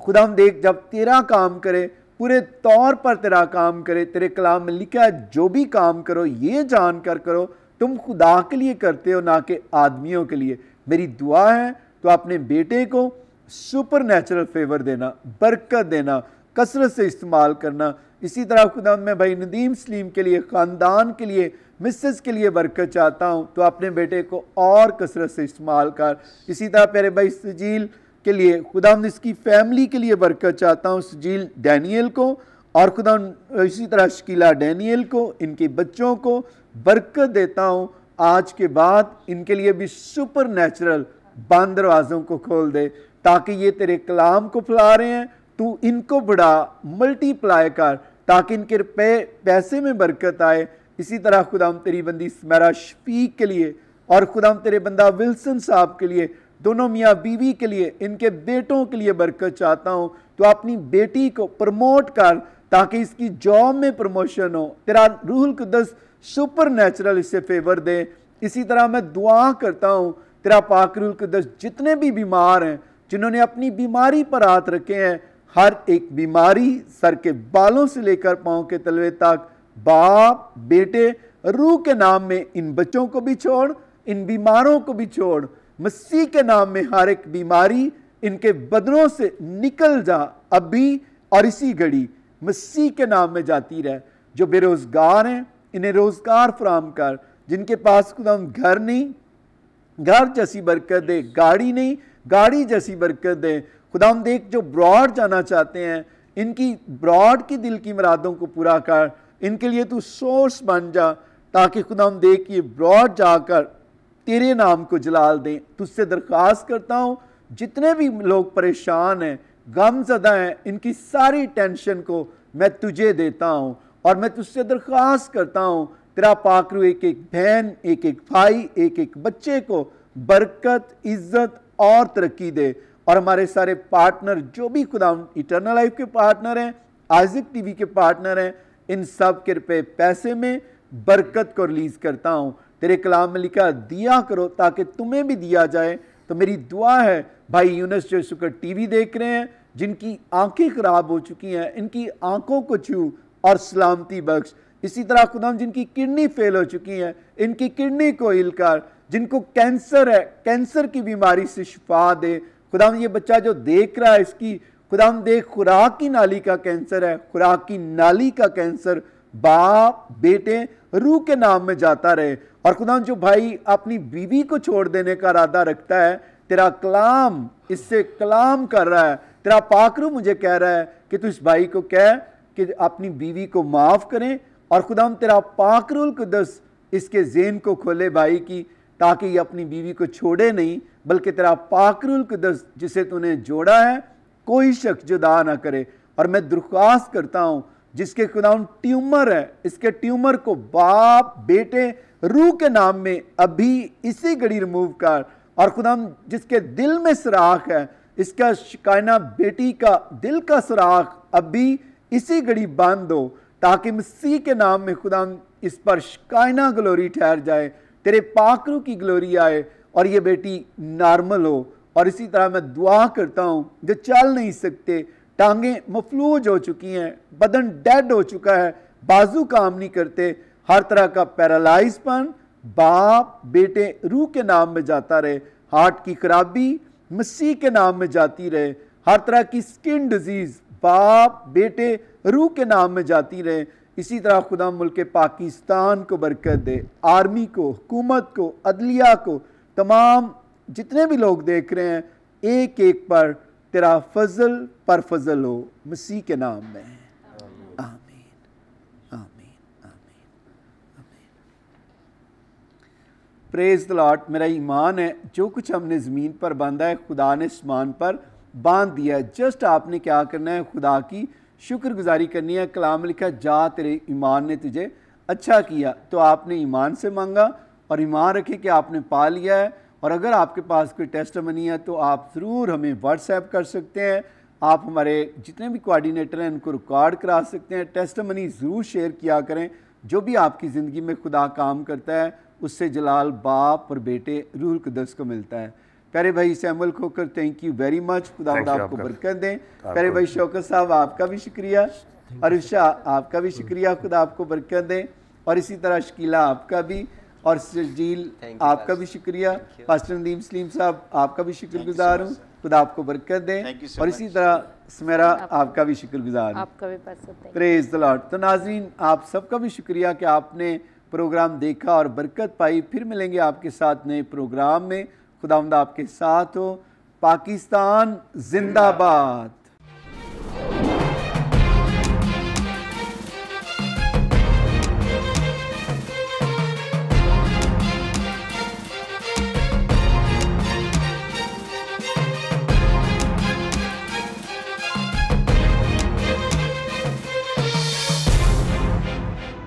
खुदाम देख, जब तेरा काम करे, पूरे तौर पर तेरा काम करे। तेरे कलाम में लिखा है जो भी काम करो ये जान कर करो तुम खुदा के लिए करते हो, ना कि आदमियों के लिए। मेरी दुआ है तो अपने बेटे को सुपर नेचुरल फेवर देना, बरकत देना, कसरत से इस्तेमाल करना। इसी तरह खुदा मैं भाई नदीम सलीम के लिए, ख़ानदान के लिए, मिसेस के लिए बरकत चाहता हूँ, तो अपने बेटे को और कसरत से इस्तेमाल कर। इसी तरह प्यारे भाई सजील के लिए, खुदा इसकी फैमिली के लिए बरकत चाहता हूँ, सजील डैनियल को, और खुदा इसी तरह शकीला डैनियल को, इनके बच्चों को बरकत देता हूँ। आज के बाद इनके लिए भी सुपर नेचुरल बंद दरवाज़ों को खोल दे, ताकि ये तेरे कलाम को फैला रहे हैं, तू इनको बढ़ा, मल्टीप्लाई कर, ताकि इनके पैसे में बरकत आए। इसी तरह खुदाम तेरी बंदी स्मैरा शफीक के लिए, और खुदाम तेरे बंदा विल्सन साहब के लिए, दोनों मियाँ बीवी के लिए, इनके बेटों के लिए बरकत चाहता हूँ। तो अपनी बेटी को प्रमोट कर, ताकि इसकी जॉब में प्रमोशन हो। तेरा रूहुल कुद्दस सुपर नेचुरल इससे फेवर दे। इसी तरह मैं दुआ करता हूँ, तेरा पाक रूहुल कुद्दस जितने भी बीमार हैं, जिन्होंने अपनी बीमारी पर हाथ रखे हैं, हर एक बीमारी सर के बालों से लेकर पाँव के तलवे तक, बाप, बेटे, रूह के नाम में इन बच्चों को भी छोड़, इन बीमारों को भी छोड़। मसीह के नाम में हर एक बीमारी इनके बदनों से निकल जा अभी और इसी घड़ी, मसीह के नाम में जाती रहे। जो बेरोजगार हैं इन्हें रोजगार फराहम कर। जिनके पास खुदा घर नहीं, घर जैसी बरकत दे। गाड़ी नहीं, गाड़ी जैसी बरकत दे। खुदा देख, जो ब्रॉड जाना चाहते हैं, इनकी ब्रॉड की दिल की मुरादों को पूरा कर। इनके लिए तू सोर्स बन जा, ताकि खुदा देख ये ब्रॉड जाकर तेरे नाम को जलाल दें। तुझसे दरख्वास्त करता हूँ, जितने भी लोग परेशान हैं, गमज़दा हैं, इनकी सारी टेंशन को मैं तुझे देता हूँ, और मैं तुझसे दरख्वास्त करता हूँ, तेरा पाक रूह एक एक बहन, एक एक भाई, एक एक बच्चे को बरकत, इज्जत और तरक्की दे। और हमारे सारे पार्टनर जो भी खुदा इटर्नल लाइफ के पार्टनर हैं, आइज़िक टीवी के पार्टनर हैं, इन सब के रुपए पैसे में बरकत को रिलीज़ करता हूँ। तेरे कलाम में लिखा, दिया करो ताकि तुम्हें भी दिया जाए। तो मेरी दुआ है भाई यूनुस जो शुक्र टीवी देख रहे हैं, जिनकी आंखें खराब हो चुकी हैं, इनकी आंखों को छू और सलामती बख्श। इसी तरह खुदा जिनकी किडनी फेल हो चुकी हैं, इनकी किडनी को हिल कर। जिनको कैंसर है, कैंसर की बीमारी से शिफा दे। खुदा ये बच्चा जो देख रहा है, इसकी खुदा देख, खुराक की नाली का कैंसर है, खुराक की नाली का कैंसर बाप, बेटे, रूह के नाम में जाता रहे। और खुदा जो भाई अपनी बीवी को छोड़ देने का इरादा रखता है, तेरा कलाम इससे कलाम कर रहा है, तेरा पाकरू मुझे कह रहा है कि तू इस भाई को कह कि अपनी बीवी को माफ़ करें। और खुदा तेरा पाकरुल कुद्दस इसके ज़हन को खोले भाई की, ताकि ये अपनी बीवी को छोड़े नहीं, बल्कि तेरा पाकरुल कुद्दस जिसे तूने जोड़ा है कोई शख्स जुदा ना करे। और मैं दरख्वास्त करता हूँ, जिसके खुदा ट्यूमर है, इसके ट्यूमर को बाप, बेटे, रूह के नाम में अभी इसी घड़ी रिमूव कर। और खुदा जिसके दिल में सुराख है, इसका शिकायना बेटी का दिल का सुराख अभी इसी घड़ी बंद हो, ताकि मसीह के नाम में खुदा इस पर शिकायना ग्लोरी ठहर जाए, तेरे पाकरू की ग्लोरी आए और ये बेटी नॉर्मल हो। और इसी तरह मैं दुआ करता हूँ, जो चल नहीं सकते, टांगें मफलूज हो चुकी हैं, बदन डेड हो चुका है, बाजू काम नहीं करते, हर तरह का पैरालाइजपन बाप, बेटे, रूह के नाम में जाता रहे। हार्ट की खराबी मसीह के नाम में जाती रहे। हर तरह की स्किन डिजीज बाप, बेटे, रूह के नाम में जाती रहे। इसी तरह खुदा मुल्क पाकिस्तान को बरकत दे, आर्मी को, हुकूमत को, अदलिया को, तमाम जितने भी लोग देख रहे हैं, एक एक पर तेरा फजल पर फजल हो, मसीह के नाम में। आमीन, आमीन। Praise the Lord. मेरा ईमान है जो कुछ हमने ज़मीन पर बांधा है खुदा ने आसमान पर बांध दिया है। जस्ट आपने क्या करना है, खुदा की शुक्रगुजारी करनी है। कलाम लिखा जा तेरे ईमान ने तुझे अच्छा किया। तो आपने ईमान से मांगा और ईमान रखे कि आपने पा लिया है। और अगर आपके पास कोई टेस्टमनी है तो आप ज़रूर हमें व्हाट्सएप कर सकते हैं। आप हमारे जितने भी कोऑर्डिनेटर हैं उनको रिकॉर्ड करा सकते हैं। टेस्टमनी ज़रूर शेयर किया करें। जो भी आपकी ज़िंदगी में खुदा काम करता है उससे जलाल बाप और बेटे रूहुल कुद्दस को मिलता है। प्यारे भाई Samuel Khokhar, thank you very much. खुदा आपको बरकत दें। प्यारे भाई शौकत साहब, आपका भी शुक्रिया। अरुषा, आपका भी शुक्रिया। खुदा आपको बरकत दें। और इसी तरह शकीला, आपका भी। और सरजील, आपका भी शुक्रिया। पास्टर नदीम सलीम साहब, आपका भी शुक्रगुजार हूँ। खुदा आपको बरकत दें। और इसी तरह सुमेरा, आपका भी शुक्रगुजार हूँ। Praise the Lord. तो नाज़रीन, आप सबका भी शुक्रिया कि आपने प्रोग्राम देखा और बरकत पाई। फिर मिलेंगे आपके साथ नए प्रोग्राम में। खुदावंद आपके साथ हो। पाकिस्तान जिंदाबाद।